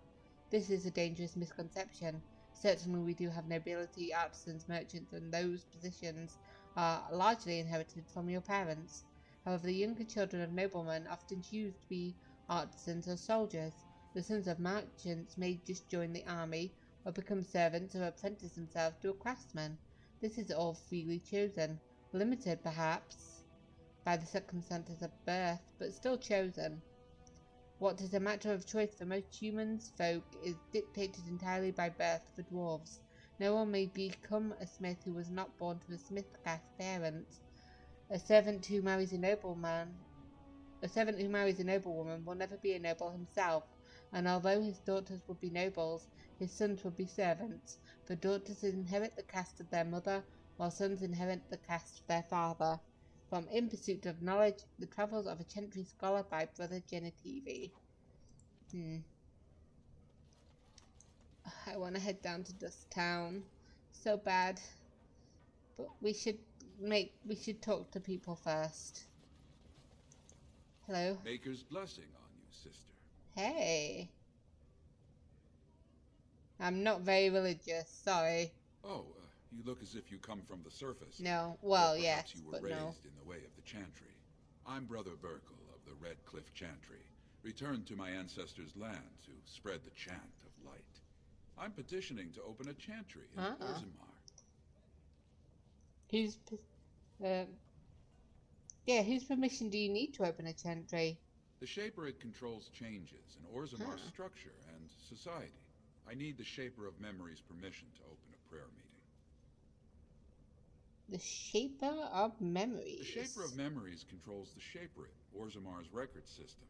This is a dangerous misconception. Certainly we do have nobility, artisans, merchants, and those positions are largely inherited from your parents. However, the younger children of noblemen often choose to be artisans or soldiers. The sons of merchants may just join the army, or become servants, or apprentice themselves to a craftsman. This is all freely chosen, limited perhaps by the circumstances of birth, but still chosen. What is a matter of choice for most humans folk is dictated entirely by birth for dwarves. No one may become a smith who was not born to a smith caste parent. A servant who marries a noblewoman will never be a noble himself, and although his daughters would be nobles, his sons would be servants, for daughters inherit the caste of their mother, while sons inherit the caste of their father. From In Pursuit of Knowledge, The Travels of a Chantry Scholar by Brother Genitivi. I want to head down to Dust Town so bad, but we should talk to people first. Hello. Maker's blessing on you, sister. Hey. I'm not very religious, sorry. Oh, you look as if you come from the surface. No, well, or yes, you were but raised no. in the way of the Chantry. I'm Brother Burkle of the Red Cliff Chantry, returned to my ancestors' land to spread the chant of light. I'm petitioning to open a chantry in Orzammar. Whose permission do you need to open a chantry? The Shaperate controls changes in Orzammar's structure and society. I need the Shaper of Memory's permission to open a prayer meeting. The Shaper of Memories? The Shaper of Memories controls the Shaperate, Orzammar's record system.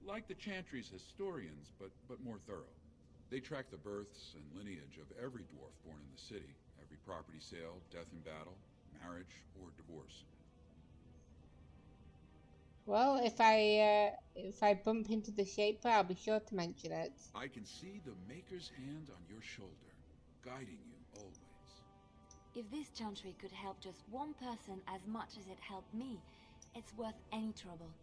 Like the Chantry's historians, but more thorough. They track the births and lineage of every dwarf born in the city, every property sale, death in battle, marriage, or divorce. Well, if I bump into the Shaper, I'll be sure to mention it. I can see the Maker's hand on your shoulder, guiding you always. If this chantry could help just one person as much as it helped me, it's worth any trouble.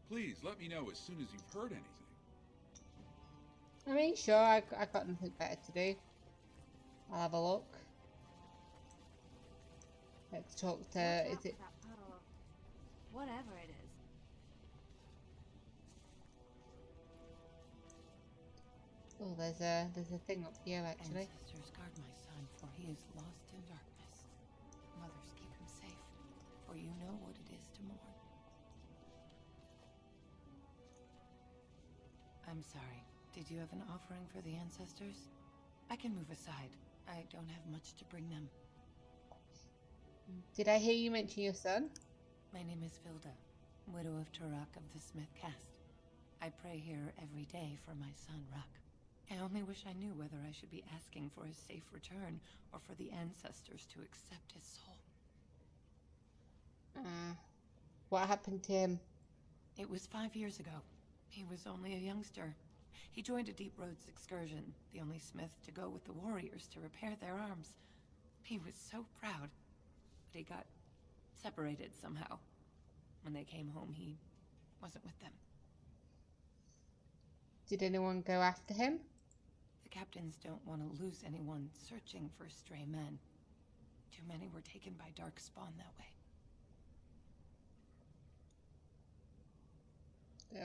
Please, let me know as soon as you've heard anything. I mean, sure, I got nothing better to do. I'll have a look. Let's talk to, is it... Whatever it is. Oh, there's a thing up here, actually. Ancestors, guard my son, for he is lost in darkness. Mothers, keep him safe, for you know what it is to mourn. I'm sorry. Did you have an offering for the ancestors? I can move aside. I don't have much to bring them. Did I hear you mention your son? My name is Vilda, widow of Turok of the Smith Caste. I pray here every day for my son, Ruck. I only wish I knew whether I should be asking for his safe return or for the ancestors to accept his soul. What happened to him? It was 5 years ago. He was only a youngster. He joined a Deep Roads excursion, the only smith to go with the warriors to repair their arms. He was so proud, but he got separated somehow. When they came home, he wasn't with them. Did anyone go after him? The captains don't want to lose anyone searching for stray men. Too many were taken by Dark Spawn that way.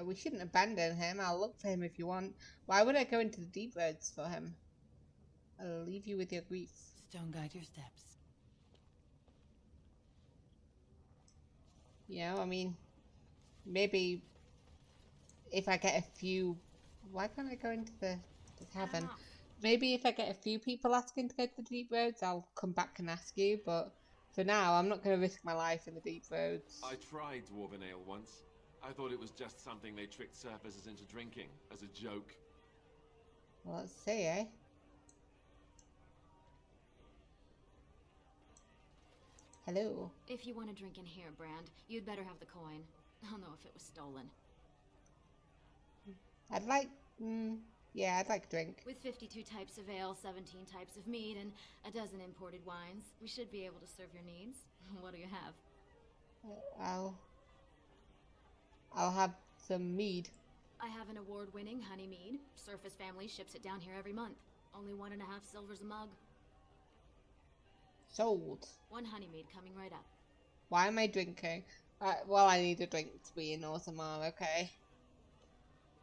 We shouldn't abandon him. I'll look for him if you want. Why would I go into the Deep Roads for him? I'll leave you with your grief. Stone guide your steps. You know, I mean, maybe if I get a few... Why can't I go into the tavern? Maybe if I get a few people asking to go to the Deep Roads, I'll come back and ask you, but for now, I'm not going to risk my life in the Deep Roads. I tried Dwarven Ale once. I thought it was just something they tricked surfacers into drinking, as a joke. Well, let's see, eh? Hello. If you want to drink in here, Brand, you'd better have the coin. I'll know if it was stolen. I'd like... yeah, I'd like a drink. With 52 types of ale, 17 types of mead, and a dozen imported wines, we should be able to serve your needs. What do you have? I'll have some mead. I have an award-winning honey mead. Surface Family ships it down here every month. Only 1.5 silvers a mug. Sold. 1 honey mead coming right up. Why am I drinking? Well, I need a drink to be in Orzammar, okay.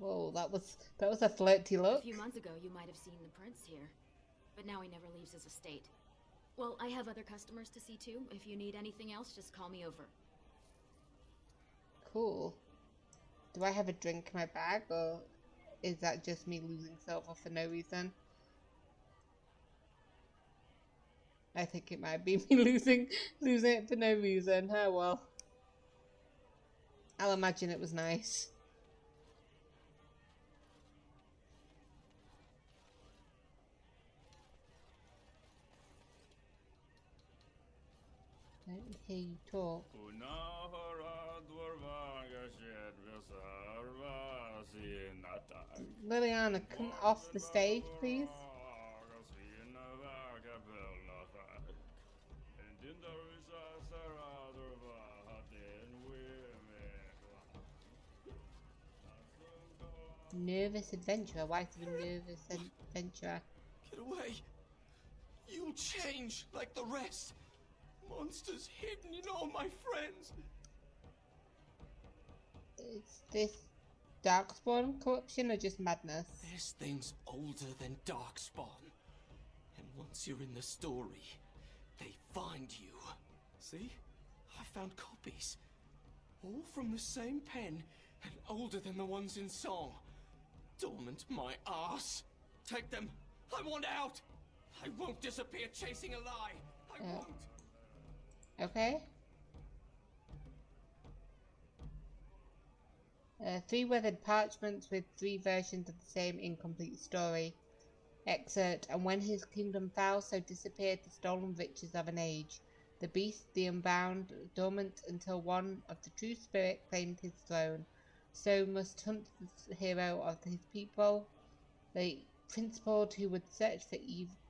Whoa, that was a flirty look. A few months ago, you might have seen the prince here. But now he never leaves his estate. Well, I have other customers to see too. If you need anything else, just call me over. Cool. Do I have a drink in my bag, or is that just me losing silver for no reason? I think it might be me losing it for no reason. Oh well. I'll imagine it was nice. Let me hear you talk. Liliana, come off the stage, please. Nervous adventurer. Why is he a nervous adventurer? Get away! You'll change like the rest. Monsters hidden in all my friends. Is this Darkspawn corruption or just madness? This thing's older than Darkspawn. And once you're in the story, they find you. See? I found copies. All from the same pen and older than the ones in song. Dormant my ass. Take them. I want out. I won't disappear chasing a lie. I won't. Okay. 3 weathered parchments with 3 versions of the same incomplete story. Excerpt, and when his kingdom fell, so disappeared the stolen riches of an age. The beast, the unbound, dormant until one of the true spirit claimed his throne. So must hunt the hero of his people, the principled who would search for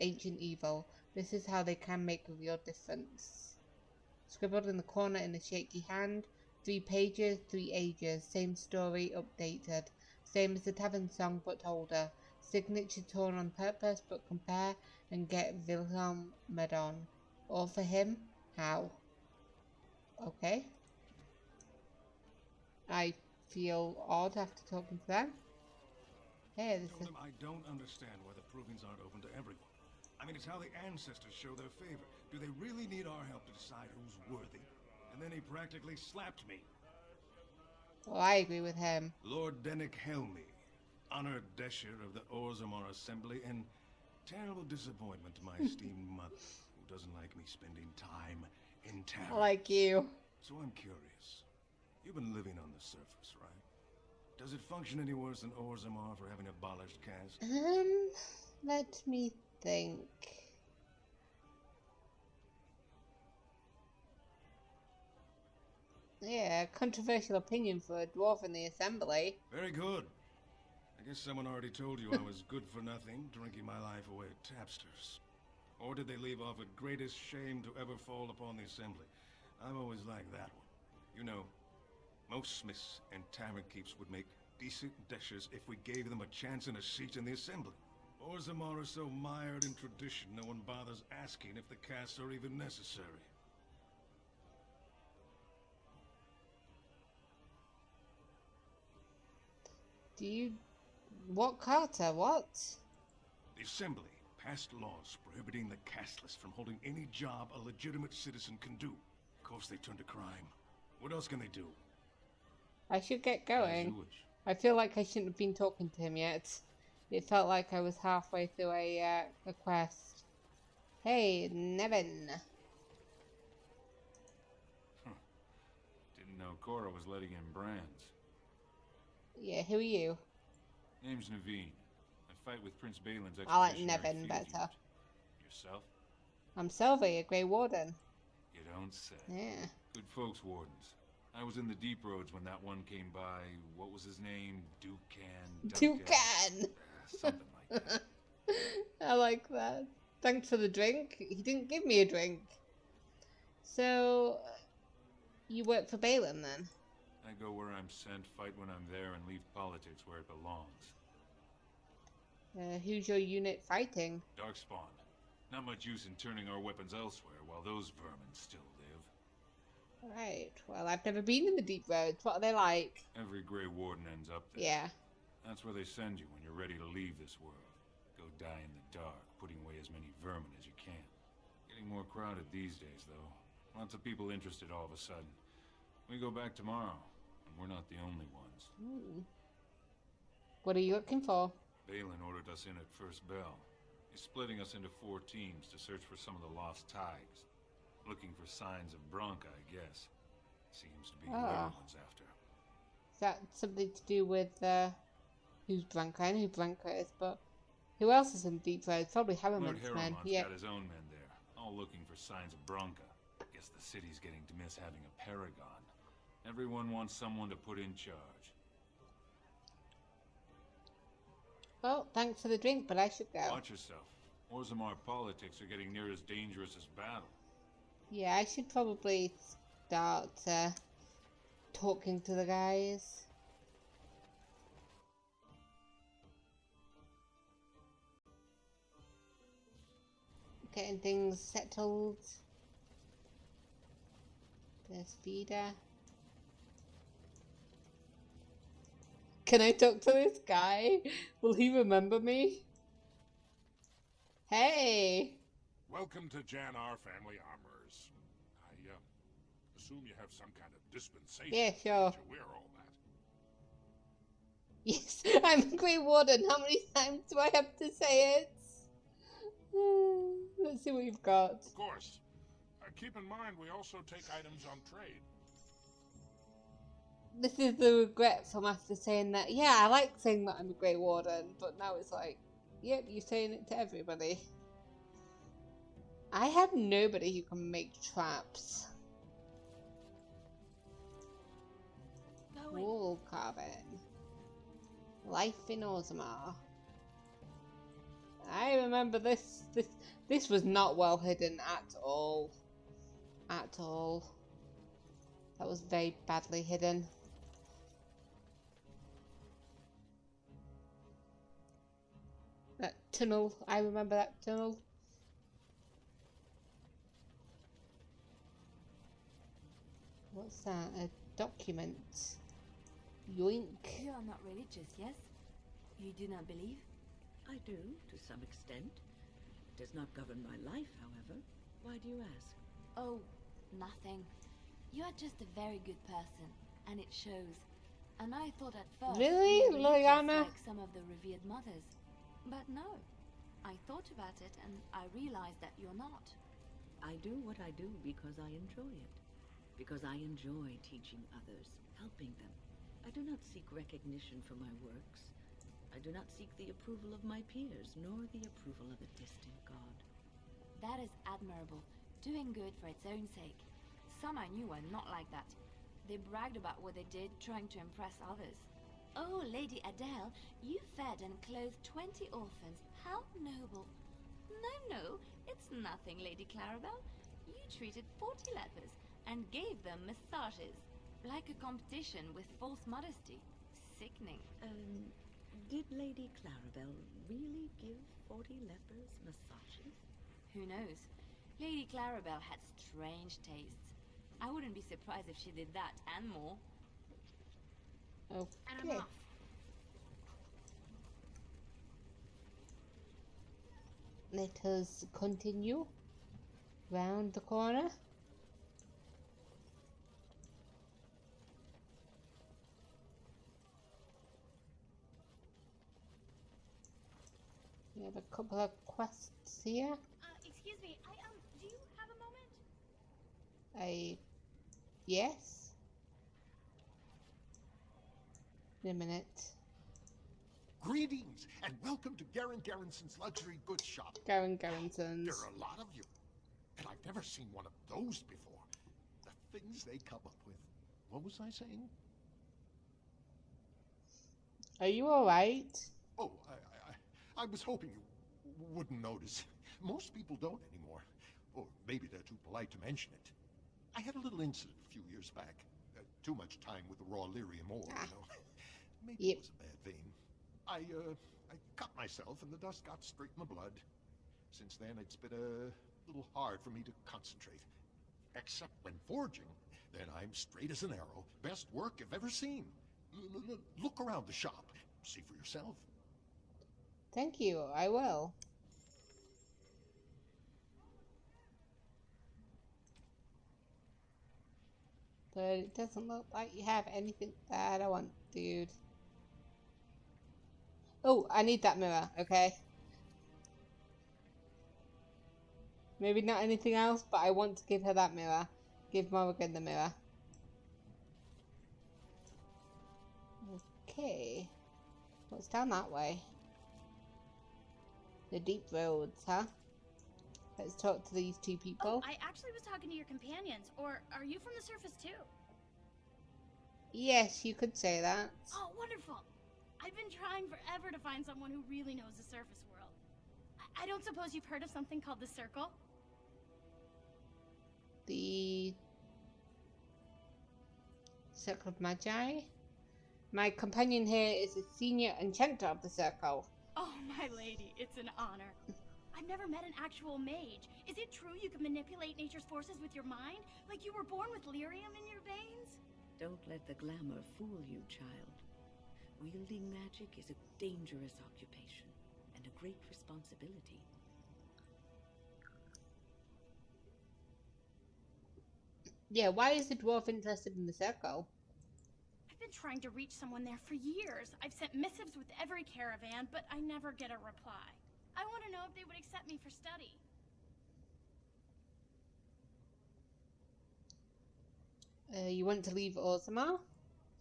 ancient evil. This is how they can make a real difference. Scribbled in the corner in a shaky hand. 3 pages, 3 ages. Same story, updated. Same as the tavern song, but older. Signature torn on purpose, but compare and get Wilhelm Madon. All for him? How? Okay. I feel odd after talking to them. Hey, this is... I don't understand why the provings aren't open to everyone. I mean, it's how the ancestors show their favor. Do they really need our help to decide who's worthy? And then he practically slapped me. Well, I agree with him. Lord Denerim Helmi, honored Desher of the Orzammar Assembly, and terrible disappointment to my esteemed mother, who doesn't like me spending time in town. Like you. So I'm curious. You've been living on the surface, right? Does it function any worse than Orzammar for having abolished caste? Let me think. Yeah, controversial opinion for a dwarf in the assembly. Very good. I guess someone already told you I was good for nothing, drinking my life away at tapsters. Or did they leave off at greatest shame to ever fall upon the assembly? I've always liked that one. You know, most smiths and tavern keeps would make decent dishers if we gave them a chance and a seat in the assembly. Orzammar are so mired in tradition, no one bothers asking if the castes are even necessary. What, Carter? What? The assembly passed laws prohibiting the casteless from holding any job a legitimate citizen can do. Of course they turned to crime. What else can they do? I should get going. I feel like I shouldn't have been talking to him yet. It felt like I was halfway through a quest. Hey, Nevin. Didn't know Cora was letting in brands. Yeah, who are you? Name's Naveen. I fight with Prince Balin's expedition. I like Nevin better. Yourself? I'm Sylvi, a Grey Warden. You don't say. Yeah. Good folks, Wardens. I was in the deep roads when that one came by. What was his name? Dukan! Something like that. I like that. Thanks for the drink. He didn't give me a drink. So, you work for Balin then? I go where I'm sent, fight when I'm there, and leave politics where it belongs. Who's your unit fighting? Darkspawn. Not much use in turning our weapons elsewhere while those vermin still live. Right. Well, I've never been in the deep roads. What are they like? Every Grey Warden ends up there. Yeah. That's where they send you when you're ready to leave this world. Go die in the dark, putting away as many vermin as you can. Getting more crowded these days, though. Lots of people interested all of a sudden. We go back tomorrow, and we're not the only ones. Ooh. What are you looking for? Balin ordered us in at first bell. He's splitting us into 4 teams to search for some of the lost tigers. Looking for signs of Bronca, I guess. Seems to be what everyone's after. Is that something to do with, who's Branca? I know who Branca is, but who else is in deep roads? Probably Harriman's men. Yeah. Got his own men there, all looking for signs of Bronca. Guess the city's getting to miss having a paragon. Everyone wants someone to put in charge. Well, thanks for the drink, but I should go. Watch yourself. Orzammar politics are getting near as dangerous as battle. Yeah, I should probably start talking to the guys. Getting things settled. There's feeder. Can I talk to this guy? Will he remember me? Hey! Welcome to Jan R. Family Armorers. I assume you have some kind of dispensation. Yeah, sure. To wear all that. Yes, I'm a Grey Warden. How many times do I have to say it? Let's see what you've got. Of course. Keep in mind, we also take items on trade. This is the regret from after saying that. Yeah, I like saying that I'm a Grey Warden, but now it's like, yep, you're saying it to everybody. I have nobody who can make traps. Wool carving. Life in Orzammar. I remember this was not well hidden at all. At all. That was very badly hidden. That tunnel, I remember that tunnel. What's that? A document. Yoink. You are not religious, yes? You do not believe? I do, to some extent. It does not govern my life, however. Why do you ask? Oh, nothing. You are just a very good person, and it shows. And I thought at first Really, you were religious Liliana? like some of the revered mothers. But no. I thought about it, and I realized that you're not. I do what I do because I enjoy it. Because I enjoy teaching others, helping them. I do not seek recognition for my works. I do not seek the approval of my peers, nor the approval of a distant god. That is admirable. Doing good for its own sake. Some I knew were not like that. They bragged about what they did, trying to impress others. Oh, Lady Adele, you fed and clothed 20 orphans. How noble. No, it's nothing, Lady Clarabelle. You treated 40 lepers and gave them massages. Like a competition with false modesty. Sickening. Did Lady Clarabelle really give 40 lepers massages? Who knows? Lady Clarabelle had strange tastes. I wouldn't be surprised if she did that and more. Okay. And I'm off. Let us continue round the corner. We have a couple of quests here. Excuse me, do you have a moment? Yes. In a minute. Greetings, and welcome to Garen Garrison's luxury goods shop. Garen Garrison's. There are a lot of you, and I've never seen one of those before. The things they come up with. What was I saying? Are you alright? Oh, I was hoping you wouldn't notice. Most people don't anymore. Or maybe they're too polite to mention it. I had a little incident a few years back. Too much time with the raw lyrium ore, you know. Maybe it was a bad vein. I cut myself and the dust got straight in the blood. Since then, it's been a little hard for me to concentrate. Except when forging, then I'm straight as an arrow. Best work I've ever seen. Look around the shop. See for yourself. Thank you, I will. But it doesn't look like you have anything that I want, dude. Oh, I need that mirror, okay? Maybe not anything else, but I want to give her that mirror. Give Morrigan the mirror. Okay. What's down that way? The deep roads, huh? Let's talk to these two people. Oh, I actually was talking to your companions. Or are you from the surface too? Yes, you could say that. Oh, wonderful. I've been trying forever to find someone who really knows the surface world. I don't suppose you've heard of something called the Circle? the Circle of Magi. My companion here is a senior enchanter of the Circle. Oh, my lady, it's an honor. I've never met an actual mage. Is it true you can manipulate nature's forces with your mind? Like you were born with lyrium in your veins? Don't let the glamour fool you, child. Wielding magic is a dangerous occupation and a great responsibility. Yeah, why is the dwarf interested in the Circle? I've been trying to reach someone there for years. I've sent missives with every caravan, but I never get a reply. I want to know if they would accept me for study. You want to leave Orzammar?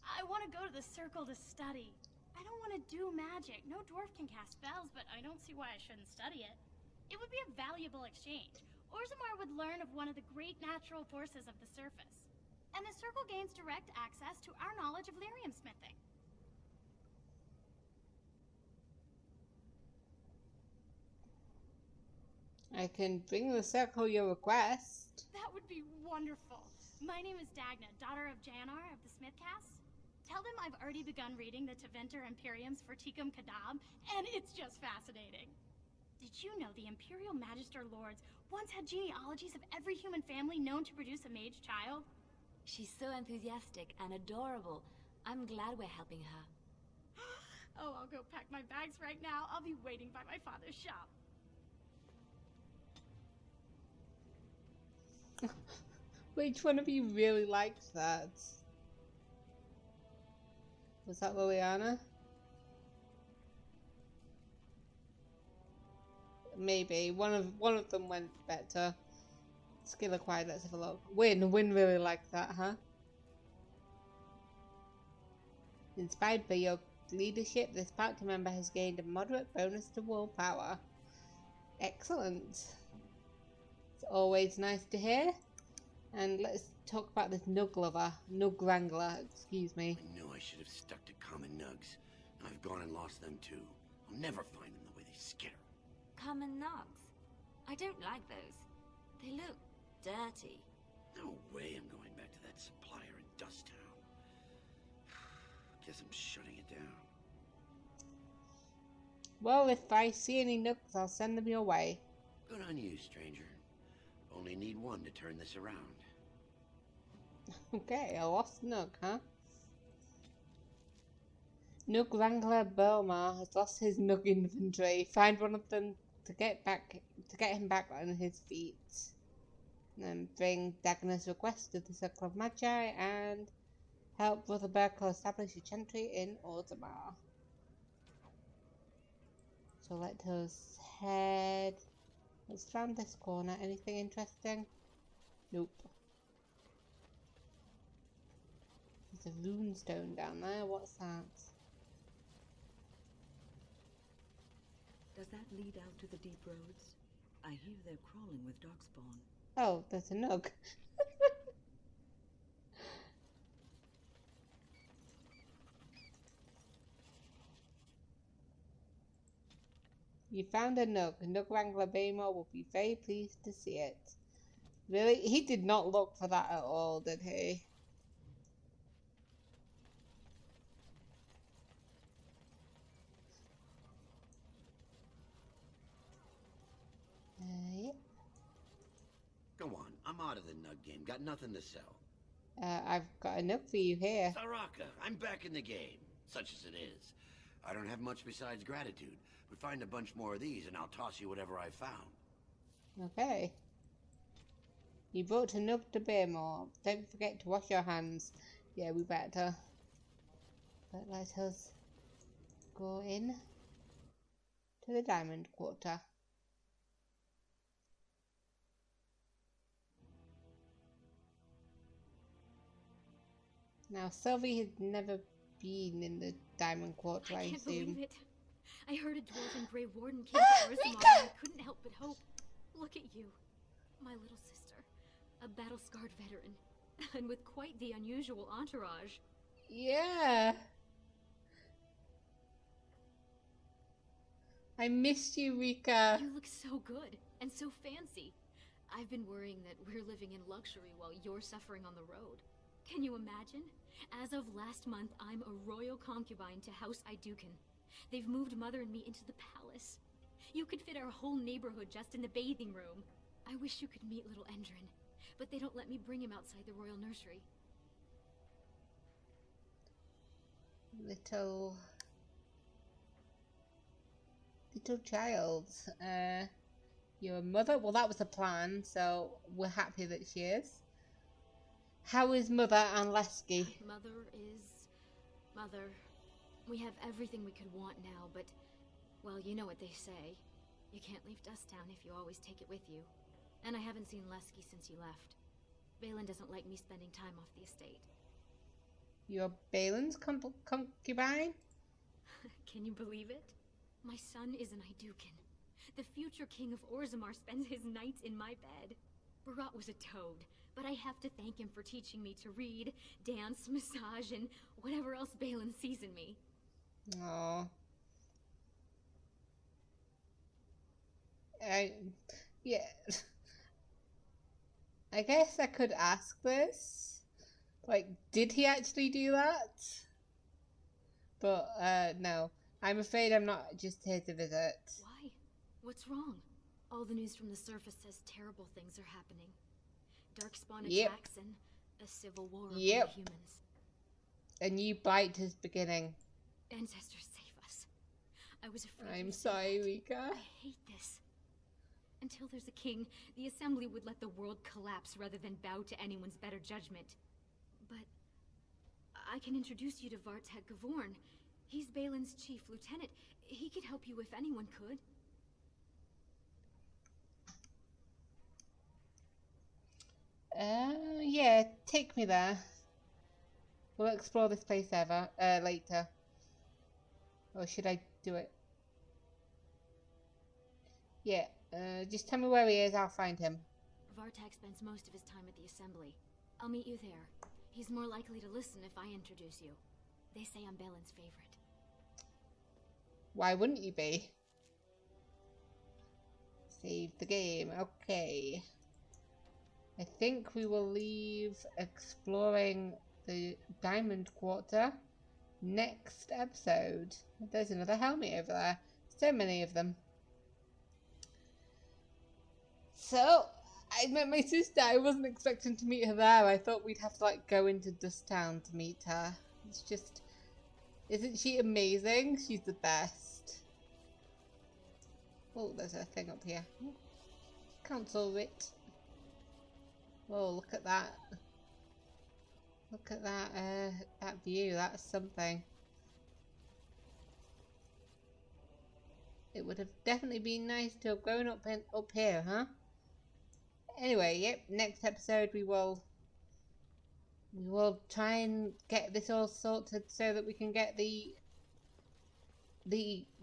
I want to go to the Circle to study. I don't want to do magic. No dwarf can cast spells, but I don't see why I shouldn't study it. It would be a valuable exchange. Orzammar would learn of one of the great natural forces of the surface. And the Circle gains direct access to our knowledge of lyrium smithing. I can bring the Circle your request. That would be wonderful. My name is Dagna, daughter of Janar of the Smithcast. Tell them I've already begun reading the Tevinter Imperiums for Tikum Kadab, and it's just fascinating. Did you know the Imperial Magister Lords once had genealogies of every human family known to produce a mage child? She's so enthusiastic and adorable. I'm glad we're helping her. Oh, I'll go pack my bags right now. I'll be waiting by my father's shop. Which one of you really liked that? Was that Liliana? Maybe. One of them went better. Skill acquired, let's have a look. Win really liked that, huh? Inspired by your leadership, this party member has gained a moderate bonus to willpower. Excellent. It's always nice to hear. And let's talk about this Nug lover. Nug Wrangler, excuse me. I knew I should have stuck to common nugs. I've gone and lost them too. I'll never find them the way they skitter. Common nugs? I don't like those. They look dirty. No way I'm going back to that supplier in Dusttown. Guess I'm shutting it down. Well, if I see any Nugs, I'll send them your way. Good on you, stranger. Only need one to turn this around. Okay, a lost Nug, huh? Nug Wrangler Belmar has lost his Nug inventory. Find one of them to get him back on his feet. And then bring Dagna's request to the Circle of Magi and help Brother Berkel establish a chantry in Orzammar. So let us head. Let's round this corner. Anything interesting? Nope. There's a runestone down there. What's that? Does that lead out to the deep roads? I hear they're crawling with darkspawn. Oh, there's a Nug. You found a Nug. Nug Wrangler Baymore will be very pleased to see it. Really? He did not look for that at all, did he? Yep. Go on, I'm out of the nug game. Got nothing to sell. I've got a Nug for you here. Saraka, I'm back in the game, such as it is. I don't have much besides gratitude, but find a bunch more of these and I'll toss you whatever I found. Okay. You brought a Nug to Baymore. Don't forget to wash your hands. Yeah, we better. But let us go in to the Diamond Quarter. Now, Sylvie has never been in the Diamond Quarter, I can't assume. believe it. I heard a dwarf and Grey Warden came to Orzammar, and I couldn't help but hope. Look at you, my little sister, a battle-scarred veteran, and with quite the unusual entourage. Yeah. I missed you, Rica. You look so good and so fancy. I've been worrying that we're living in luxury while you're suffering on the road. Can you imagine? As of last month, I'm a royal concubine to House Iduken. They've moved Mother and me into the palace. You could fit our whole neighborhood just in the bathing room. I wish you could meet little Endrin, but they don't let me bring him outside the royal nursery. Little child. Your mother? Well, that was the plan, so we're happy that she is. How is Mother and Lesky? Mother is... Mother. We have everything we could want now, but... Well, you know what they say. You can't leave Dusttown if you always take it with you. And I haven't seen Lesky since you left. Balin doesn't like me spending time off the estate. You're Balin's concubine? Can you believe it? My son is an Iduken. The future king of Orzammar spends his nights in my bed. Barat was a toad, but I have to thank him for teaching me to read, dance, massage, and whatever else Balin sees in me. Aww. Yeah. I guess I could ask this. Like, did he actually do that? But, no. I'm afraid I'm not just here to visit. Why? What's wrong? All the news from the surface says terrible things are happening. Darkspawn attacks and a civil war among humans. A new Blight is beginning. Ancestors save us. I was afraid. I'm sorry, Rica. I hate this. Until there's a king, the assembly would let the world collapse rather than bow to anyone's better judgment. But I can introduce you to Vartek Gavorn. He's Balin's chief lieutenant. He could help you if anyone could. Yeah, take me there. We'll explore this place later. Or should I do it? Yeah, just tell me where he is, I'll find him. Vartek spends most of his time at the assembly. I'll meet you there. He's more likely to listen if I introduce you. They say I'm Balin's favorite. Why wouldn't you be? Save the game. Okay. I think we will leave exploring the Diamond Quarter next episode. There's another helmet over there. So many of them. So, I met my sister. I wasn't expecting to meet her there. I thought we'd have to, like, go into Dusttown to meet her. It's just... Isn't she amazing? She's the best. Oh, there's a thing up here. Cancel it. Oh, look at that. Look at that, that view. That's something. It would have definitely been nice to have grown up here, huh? Anyway, yep, next episode we will try and get this all sorted so that we can get the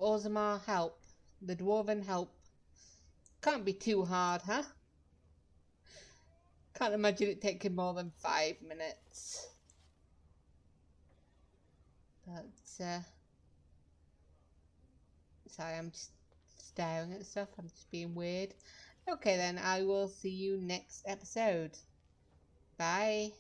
Orzammar help, the dwarven help. Can't be too hard, huh? Can't imagine it taking more than 5 minutes. But sorry, I'm just staring at stuff. I'm just being weird. Okay then, I will see you next episode. Bye.